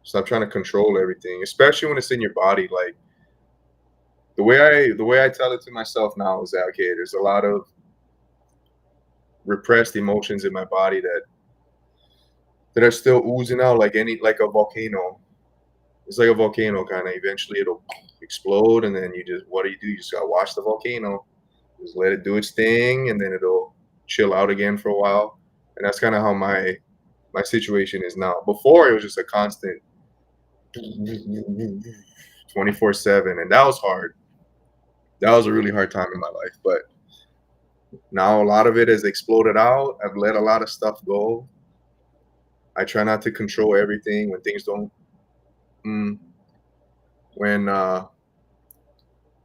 stop trying to control everything, especially when it's in your body. Like the way I tell it to myself now is that okay, there's a lot of repressed emotions in my body that are still oozing out like a volcano. It's like a volcano kind of. Eventually, it'll explode, and then what do? You just gotta watch the volcano. Just let it do its thing, and then it'll chill out again for a while. And that's kind of how my situation is now. Before it was just a constant 24/7, and that was hard. That was a really hard time in my life. But now a lot of it has exploded out. I've let a lot of stuff go. I try not to control everything when things don't. Mm, when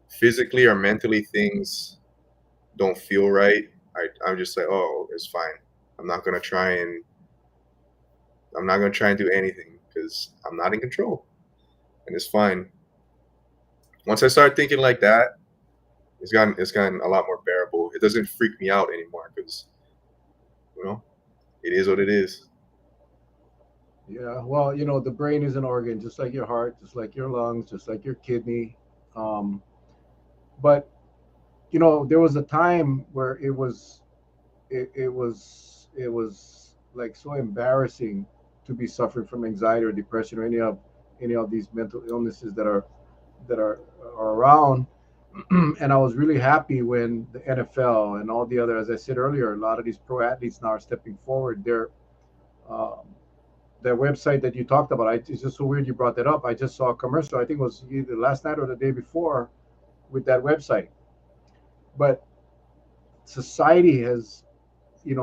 physically or mentally things don't feel right, I'm just like, oh, it's fine. I'm not gonna try and I'm not gonna try and do anything because I'm not in control, and it's fine. Once I start thinking like that, it's gotten a lot more bearable. It doesn't freak me out anymore because you know it is what it is. Yeah, well, the brain is an organ, just like your heart, just like your lungs, just like your kidney. Um, but there was a time where it was like so embarrassing to be suffering from anxiety or depression or any of these mental illnesses that are around. And I was really happy when the NFL and all the other, as I said earlier, a lot of these pro athletes now are stepping forward. Um, their website that you talked about, it's just so weird you brought that up. I just saw a commercial. I think it was either last night or the day before with that website. But society has,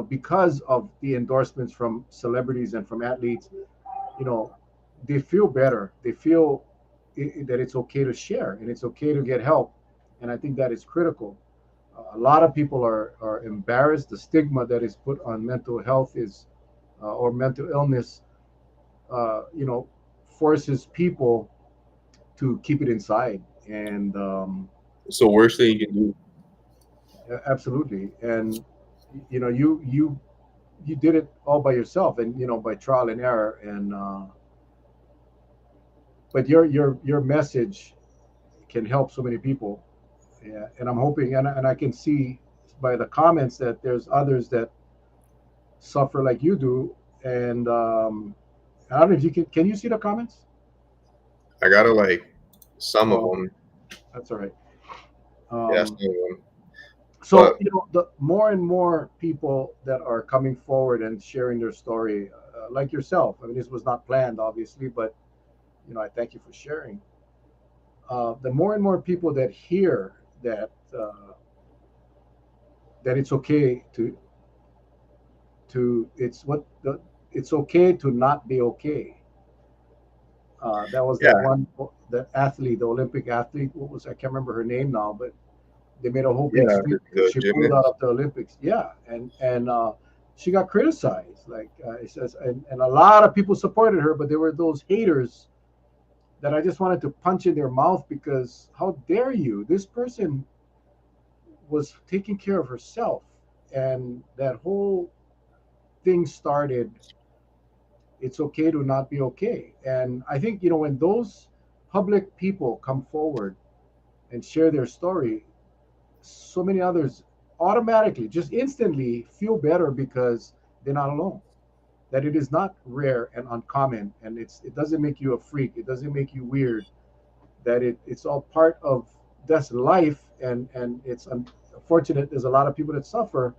because of the endorsements from celebrities and from athletes, you know, they feel better. They feel that it's okay to share and it's okay to get help. And I think that is critical. A lot of people are embarrassed. The stigma that is put on mental health or mental illness, you know, forces people to keep it inside. And So worst thing you can do. absolutely. And you did it all by yourself, and by trial and error. And but your message can help so many people. Yeah, and I'm hoping, and I can see by the comments that there's others that suffer like you do. And I don't know if you can you see the comments? I gotta like some of Oh, okay, them. that's all right. Yeah, Um, some of them. so But the more and more people that are coming forward and sharing their story, like yourself. I mean, this was not planned, obviously, but I thank you for sharing. The more and more people that hear that it's okay to it's what the it's okay to not be okay. That was that yeah, one that athlete, the Olympic athlete. What was, I can't remember her name now, but they made a whole big yeah, stink because the she pulled out gymnast. of the Olympics. Yeah, and she got criticized. Like it says, and a lot of people supported her, but there were those haters that I just wanted to punch in their mouth because how dare you? This person was taking care of herself, and that whole thing started. It's okay to not be okay. And I think, when those public people come forward and share their story, so many others automatically, just instantly feel better because they're not alone. That it is not rare and uncommon, and it doesn't make you a freak. It doesn't make you weird. That it's all part of that's life, and it's unfortunate. There's a lot of people that suffer,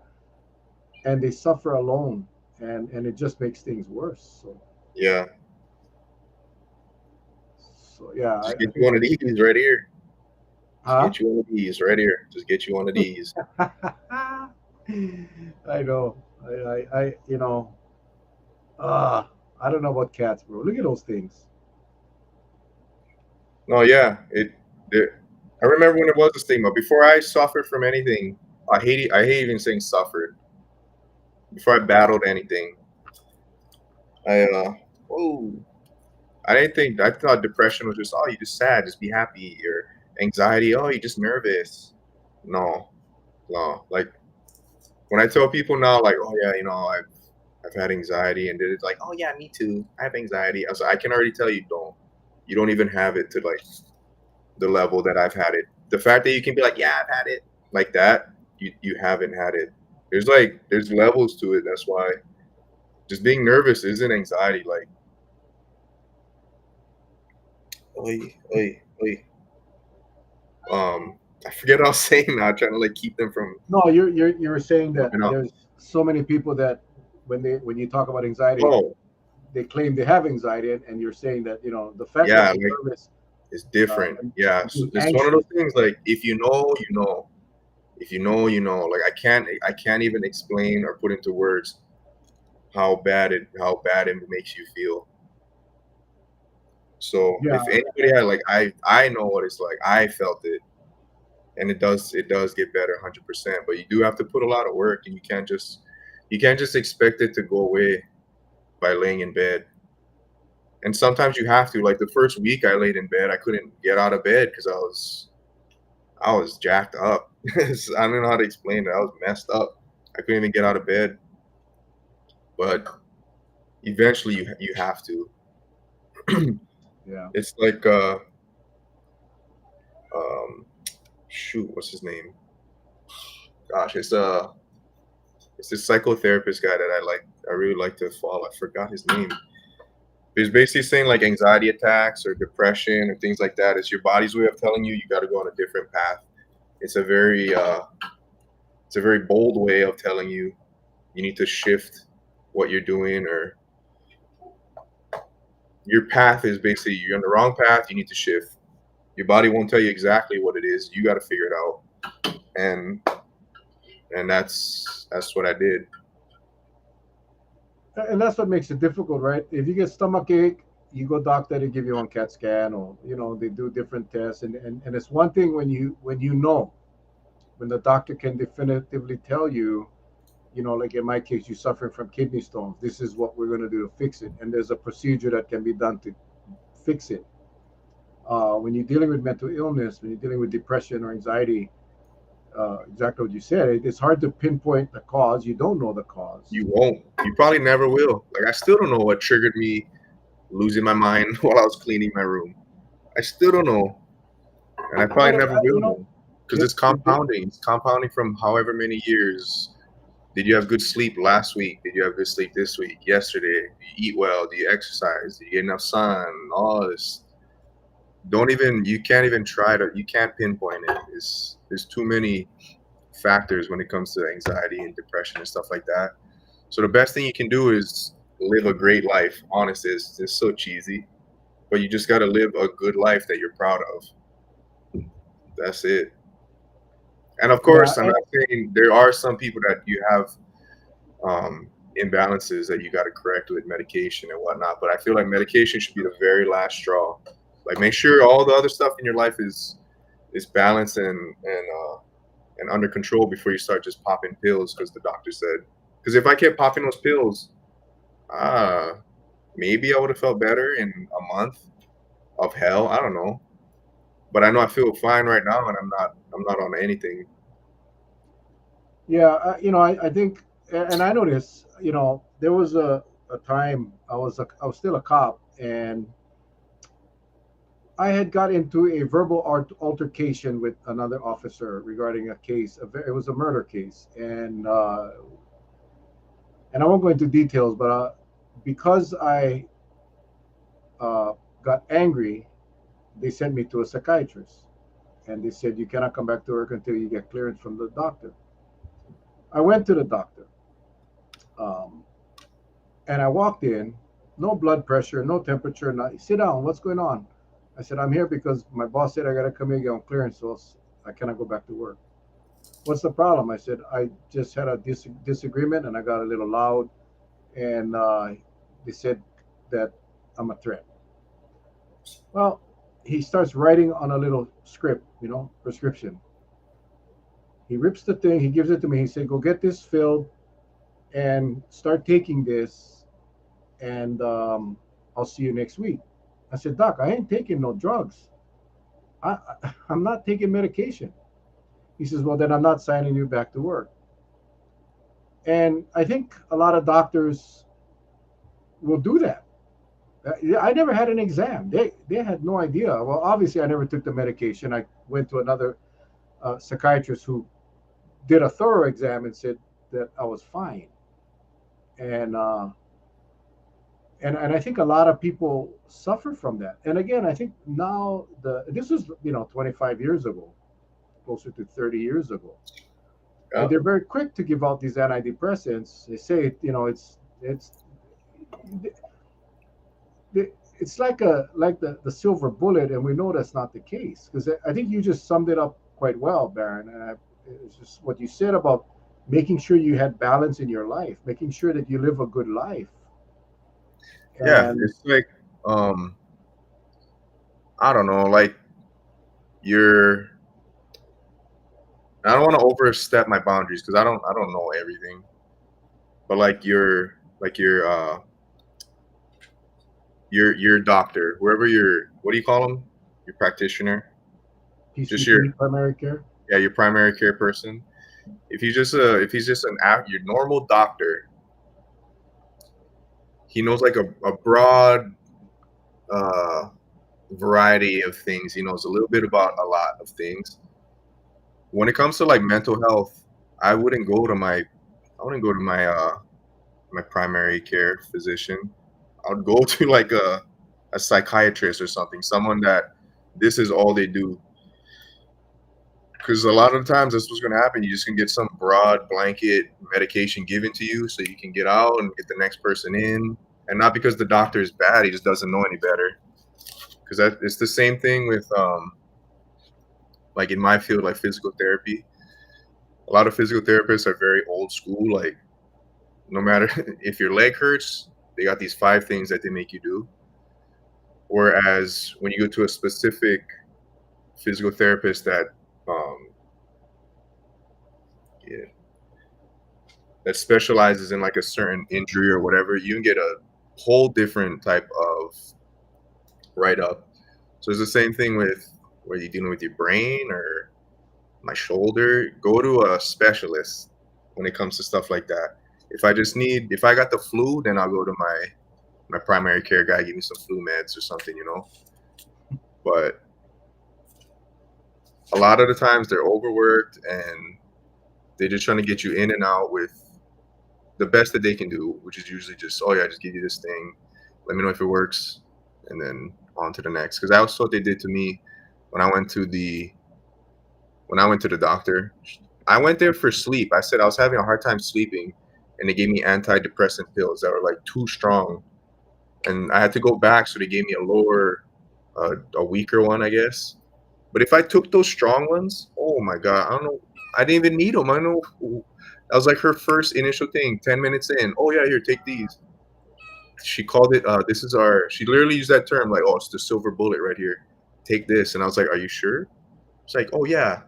and they suffer alone, and it just makes things worse. Yeah, So yeah, just I get you think one of these right here. Just huh? get you one of these right here. Just get you one of these. I know. Uh, I don't know about cats, bro. Look at those things. No, yeah, I remember when it was a stigma. Before I suffered from anything, I hate it. I hate even saying suffered. Before I battled anything, I whoa, I didn't think. I thought depression was just, oh, you just sad, just be happy, or anxiety, oh, you just nervous. No, no. Like when I tell people now, like, oh yeah, I've had anxiety, and it's like, oh yeah, me too. I have anxiety. I was like, I can already tell you don't. You don't even have it to like the level that I've had it. The fact that you can be like, yeah, I've had it like that, you haven't had it. There's levels to it. That's why just being nervous isn't anxiety. Like, oi, oi, oi. I forget what I was saying now. Trying to like keep them from No, you're saying that jumping up. there's so many people that when you talk about anxiety, Oh, they claim they have anxiety, and you're saying that the fact that yeah, you're like nervous, it's different. and Yeah, so being it's one of anxious. those things. Like, if you know, you know. If you know, you know. Like I can't even explain or put into words how bad it makes you feel. So Yeah, if anybody had like I know what it's like. I felt it, and it does get better 100%. But you do have to put a lot of work, and you can't just expect it to go away by laying in bed. And sometimes you have to. Like the first week I laid in bed, I couldn't get out of bed because I was jacked up. I don't know how to explain it. I was messed up. I couldn't even get out of bed. but eventually you have to. Yeah. It's like um shoot, what's his name? Gosh, it's this psychotherapist guy that I really like to follow. I forgot his name. He's basically saying like anxiety attacks or depression or things like that. It's your body's way of telling you got to go on a different path. It's a very it's a very bold way of telling you need to shift what you're doing, or your path is basically you're on the wrong path. You need to shift. Your body won't tell you exactly what it is. You got to figure it out, and that's what I did. And that's what makes it difficult, right? If you get stomach ache, you go doctor, they give you one CAT scan, or they do different tests, and it's one thing when you know, when the doctor can definitively tell you, like in my case, you're suffering from kidney stones. This is what we're going to do to fix it, and there's a procedure that can be done to fix it. When you're dealing with mental illness, when you're dealing with depression or anxiety, exactly what you said, it's hard to pinpoint the cause. You don't know the cause. You won't. You probably never will. Like I still don't know what triggered me losing my mind while I was cleaning my room. I still don't know, and I probably But never will know because it, it's it, compounding. It's compounding from however many years. Did you have good sleep last week? Did you have good sleep this week? Yesterday? Do you eat well? Do you exercise? Do you get enough sun? All this. Don't even. You can't even try to. You can't pinpoint it. There's too many factors when it comes to anxiety and depression and stuff like that. So the best thing you can do is live a great life. Honest, it's so cheesy, but you just got to live a good life that you're proud of. That's it. And of yeah, course, I'm not saying there are some people that you have imbalances that you got to correct with medication and whatnot. But I feel like medication should be the very last straw. Like make sure all the other stuff in your life is balanced and under control before you start just popping pills because the doctor said. Because if I kept popping those pills, uh, maybe I would have felt better in a month of hell. I don't know, but I know I feel fine right now, and I'm not on anything. yeah. I think, and I know this. There was a time I was still a cop, and I had got into a verbal altercation with another officer regarding a case. It was a murder case, and I won't go into details, but because I uh, got angry, they sent me to a psychiatrist, and they said you cannot come back to work until you get clearance from the doctor. I went to the doctor, um, and I walked in, no blood pressure, no temperature, not, sit down, what's going on? I said, I'm here because my boss said I got to come here get on clearance, so I cannot go back to work. What's the problem? I said, I just had a disagreement and I got a little loud, and they said that I'm a threat. Well, he starts writing on a little script, prescription. He rips the thing, he gives it to me. He said, go get this filled and start taking this, and I'll see you next week. I said, Doc, I ain't taking no drugs. I'm not taking medication. He says, well, then I'm not signing you back to work. And I think a lot of doctors will do that. I never had an exam. They had no idea. Well, obviously, I never took the medication. I went to another psychiatrist who did a thorough exam and said that I was fine. And and I think a lot of people suffer from that. And again, I think now this was 25 years ago, closer to 30 years ago, and Yeah, they're very quick to give out these antidepressants. They say it's like the silver bullet, and we know that's not the case, because I think you just summed it up quite well, Baron. And it's just what you said about making sure you had balance in your life, making sure that you live a good life. yeah. And It's like I don't know, like you're. I don't want to overstep my boundaries because I don't know everything, but your doctor, whoever your what do you call them? Your practitioner, just PCP, primary care. your primary care person. If he's just your normal doctor, he knows like a broad uh, variety of things. He knows a little bit about a lot of things. When it comes to like mental health, I wouldn't go to my I wouldn't go to my primary care physician. I would go to like a psychiatrist or something, someone that this is all they do. Because a lot of the times that's what's going to happen. You just can get some broad blanket medication given to you so you can get out and get the next person in. And not because the doctor is bad, he just doesn't know any better. Because it's the same thing with like in my field, like physical therapy. A lot of physical therapists are very old school. Like no matter if your leg hurts, they got these 5 things that they make you do. Whereas when you go to a specific physical therapist that um, yeah, that specializes in like a certain injury or whatever, you can get a whole different type of write up. So it's the same thing with where you're dealing with your brain or my shoulder. Go to a specialist when it comes to stuff like that. If I got the flu, then I'll go to my primary care guy, give me some flu meds or something, you know. But a lot of the times they're overworked and they're just trying to get you in and out with the best that they can do, which is usually just, oh yeah, just give you this thing, let me know if it works, and then on to the next. Because that was what they did to me when I went to the doctor. I went there for sleep. I said I was having a hard time sleeping, and they gave me antidepressant pills that were like too strong, and I had to go back, so they gave me a lower, a weaker one, I guess. But if I took those strong ones, oh my god, I don't know. I didn't even need them. I don't know. That was like her first initial thing. 10 minutes in, oh yeah, here, take these. She called it. This is our. She literally used that term, like, oh, it's the silver bullet right here. Take this, and I was like, are you sure? It's like, oh yeah.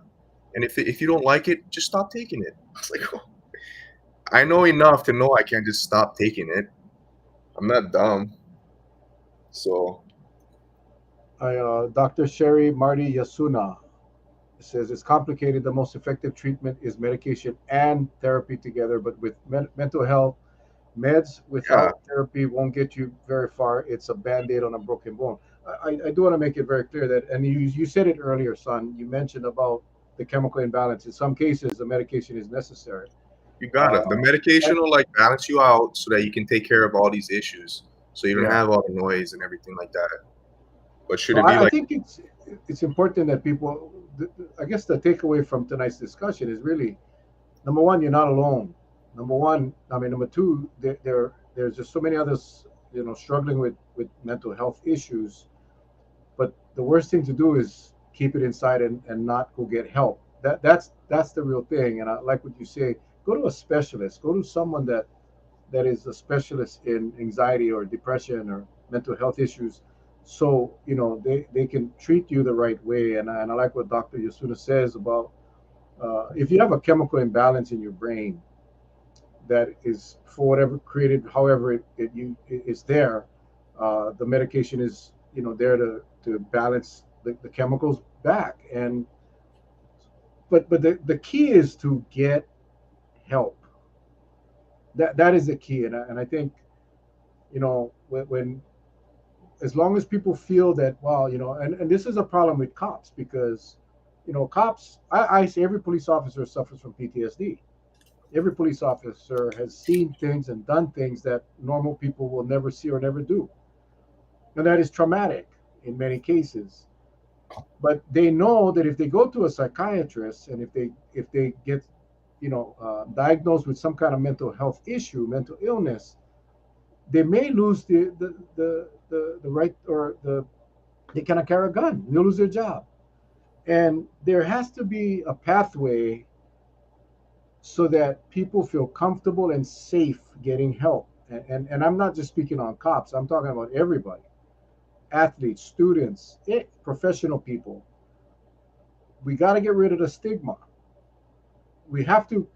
And if you don't like it, just stop taking it. I was like, oh. I know enough to know I can't just stop taking it. I'm not dumb. So Dr. Sherry Marty Yasuna says it's complicated. The most effective treatment is medication and therapy together, but with mental health, meds yeah, without therapy won't get you very far. It's a band-aid on a broken bone. I do want to make it very clear that, and you said it earlier, son. You mentioned about the chemical imbalance. In some cases, the medication is necessary. you gotta. The Uh, medication and, will like balance you out so that you can take care of all these issues. So you don't yeah. have all the noise and everything like that. But should So it be I like, think it's important that people. I guess the takeaway from tonight's discussion is really number one, you're not alone. Number one, I mean, number two, there's just so many others, struggling with mental health issues. But the worst thing to do is keep it inside and not go get help. That's the real thing. And I like what you say. Go to a specialist. Go to someone that is a specialist in anxiety or depression or mental health issues, so they can treat you the right way. And I like what Dr. Yasuna says about if you have a chemical imbalance in your brain that is for whatever created, however it is there, the medication is there to balance the chemicals back. And but the key is to get help. That is the key. And I think when as long as people feel that, well, and this is a problem with cops, because cops, I say every police officer suffers from PTSD. Every police officer has seen things and done things that normal people will never see or never do, and that is traumatic in many cases. But they know that if they go to a psychiatrist, and if they get diagnosed with some kind of mental health issue, mental illness, they may lose the right, or they cannot carry a gun. They'll lose their job. And there has to be a pathway so that people feel comfortable and safe getting help. And I'm not just speaking on cops, I'm talking about everybody: athletes, students, professional people. We got to get rid of the stigma. We have to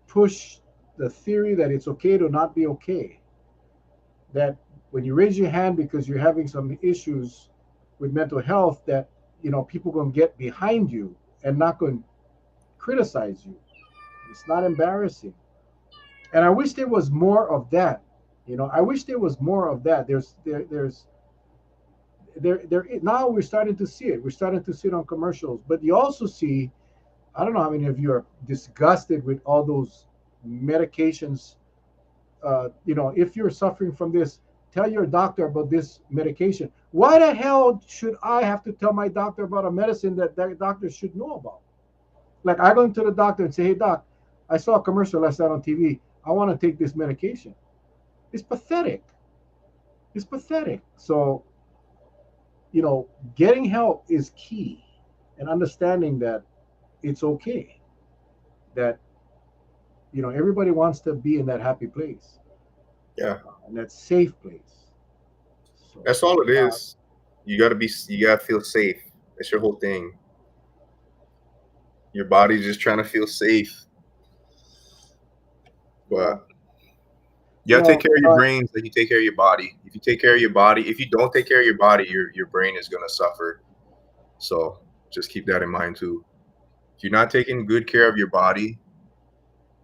push the theory that it's okay to not be okay. That when you raise your hand because you're having some issues with mental health, that people going to get behind you and not going to criticize you. It's not embarrassing. And I wish there was more of that. I wish there was more of that. There now we're starting to see it. We're starting to see it on commercials, but you also see, I don't know how many of you are disgusted with all those medications. If you're suffering from this, tell your doctor about this medication. Why the hell should I have to tell my doctor about a medicine that doctor should know about? Like, I go into the doctor and say, hey doc, I saw a commercial last night on TV. I want to take this medication. It's pathetic. It's pathetic. So, getting help is key, and understanding that it's okay, that everybody wants to be in that happy place, Yeah, and that safe place. So, that's all it uh, is. You gotta feel safe. That's your whole thing. Your body's just trying to feel safe, yeah, but you gotta take care of your uh, brains like you take care of your body. If you take care of your body, if you don't take care of your body, your brain is gonna suffer. So just keep that in mind too. If you're not taking good care of your body,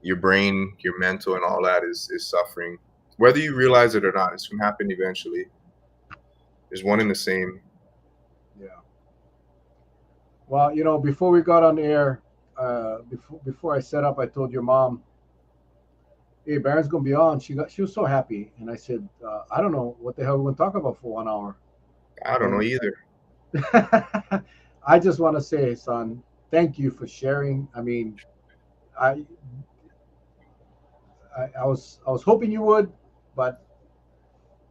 your brain, your mental, and all that is suffering. Whether you realize it or not, it's gonna happen eventually. There's one and the same. yeah. Well, before we got on air, before I set up, I told your mom, "Hey, Baron's gonna be on." She was so happy, and I said, "I don't know what the hell we're gonna talk about for 1 hour." I don't know And either. I just want to say, son, thank you for sharing. I mean, I, I was hoping you would, but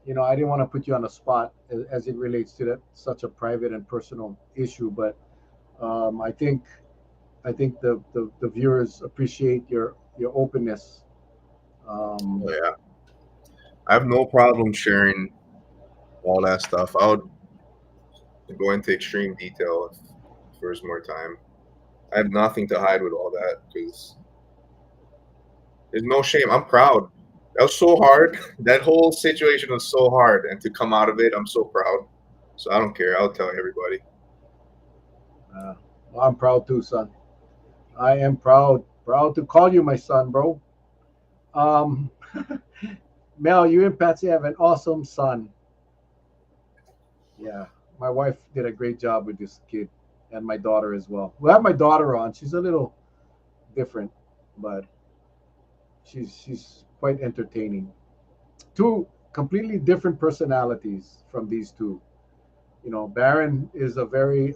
I didn't want to put you on the spot as it relates to that such a private and personal issue. But I think the viewers appreciate your openness. Oh Um, yeah, I have no problem sharing all that stuff. I would go into extreme detail if there's more time. I have nothing to hide with all that because there's no shame. I'm proud. That was so hard. That whole situation was so hard, and to come out of it, I'm so proud. So I don't care. I'll tell everybody. uh, well, I'm proud too, son. I am proud to call you my son, bro. Um, Mel, you and Patsy have an awesome son. Yeah, my wife did a great job with this kid, and my daughter as well. We have my daughter on. She's a little different, but she's quite entertaining. Two completely different personalities from these two. Baron is a very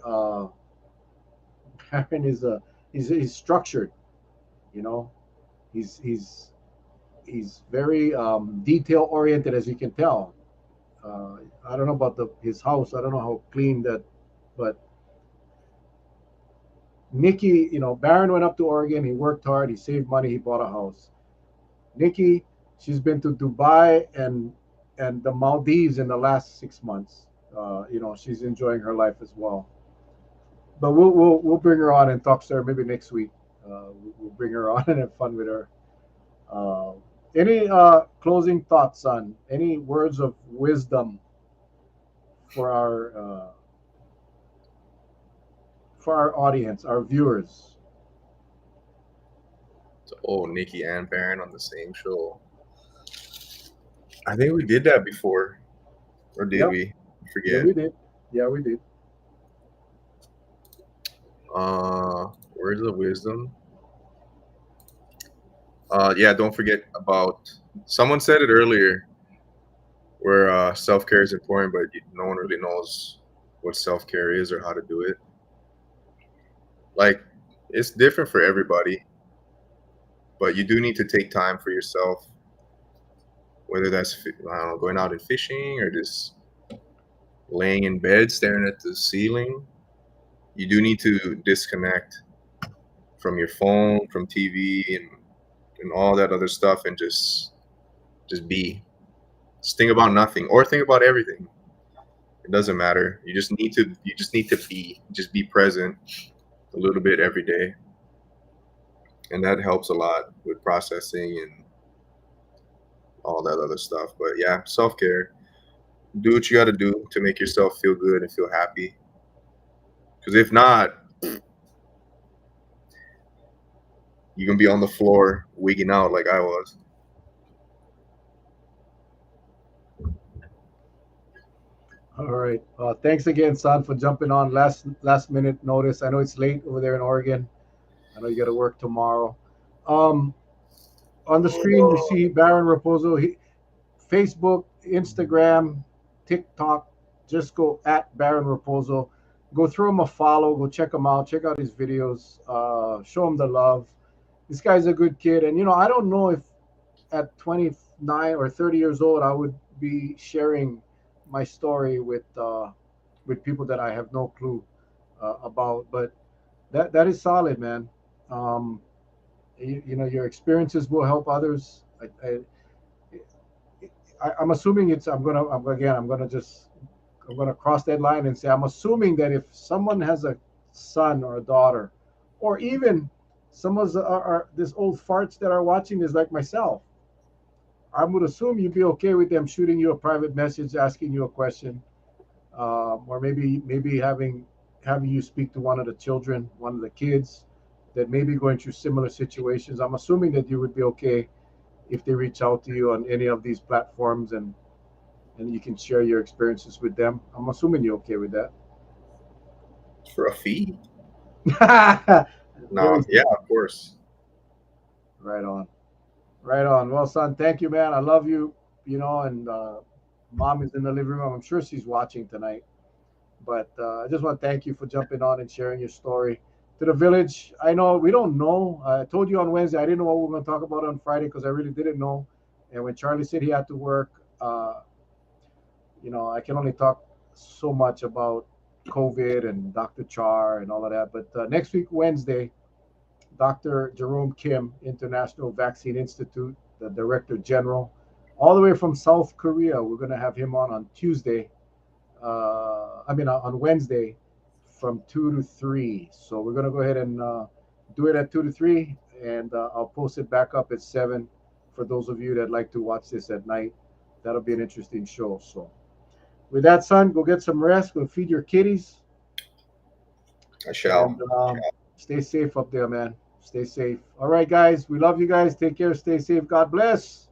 Baron is a he's structured. You know, he's he's very detail oriented, as you can tell. I don't know about his house. I don't know how clean that, but Nikki, Baron went up to Oregon. He worked hard. He saved money. He bought a house. Nikki, she's been to Dubai and the Maldives in the last 6 months. She's enjoying her life as well. But we'll bring her on and talk to her maybe next week. We'll bring her on and have fun with her. Uh, any closing thoughts on any words of wisdom for our audience, our viewers? So, oh, Nikki and Baron on the same show. I think we did that before, or did Yep. we? I Yeah, forget. we did. Yeah, we did. Words of wisdom. Yeah, don't forget about. Someone said it earlier, where self care is important, but no one really knows what self care is or how to do it. Like, it's different for everybody, but you do need to take time for yourself, whether that's I don't know, going out and fishing or just laying in bed staring at the ceiling. You do need to disconnect from your phone, from TV, and all that other stuff, and just be. Just think about nothing or think about everything. It doesn't matter. You just need to be. Just be present a little bit every day, and that helps a lot with processing and all that other stuff. But yeah, self care. Do what you got to do to make yourself feel good and feel happy. Because if not, you're gonna be on the floor wigging out like I was. All right. Thanks again, son, for jumping on last minute notice. I know it's late over there in Oregon. I know you got to work tomorrow. Um, on the screen, you see Baron Rapozo. Facebook, Instagram, TikTok. Just go at Baron Rapozo. Go throw him a follow. Go check him out. Check out his videos. Show him the love. This guy's a good kid, and I don't know if at 29 or 30 years old I would be sharing my story with people that I have no clue about. But that is solid, man. Um, your experiences will help others. I'm assuming it's. I'm gonna cross that line and say I'm assuming that if someone has a son or a daughter, or even some of this old farts that are watching this like myself, I would assume you'd be okay with them shooting you a private message, asking you a question, or maybe having you speak to one of the children, one of the kids that may be going through similar situations. I'm assuming that you would be okay if they reach out to you on any of these platforms and you can share your experiences with them. I'm assuming you're okay with For a fee? that. No, Very yeah, simple. of course. Right on. Right on. Well, son, thank you, man. I love you. And mom is in the living room. I'm sure she's watching tonight. But I just want to thank you for jumping on and sharing your story. To the village, I know we don't know. I told you on Wednesday, I didn't know what we were going to talk about on Friday because I really didn't know. And when Charlie said he had to work, I can only talk so much about COVID and Dr. Char and all of that. But next week, Wednesday, Dr. Jerome Kim, International Vaccine Institute, the Director General, all the way from South Korea. We're going to have him on Tuesday. On Wednesday from 2 to 3. So we're going to go ahead and do it at 2 to 3. And I'll post it back up at 7 for those of you that like to watch this at night. That'll be an interesting show. So with that, son, go get some rest. Go feed your kitties. I And shall. stay safe up there, man. Stay safe. All right, guys. We love you guys. Take care. Stay safe. God bless.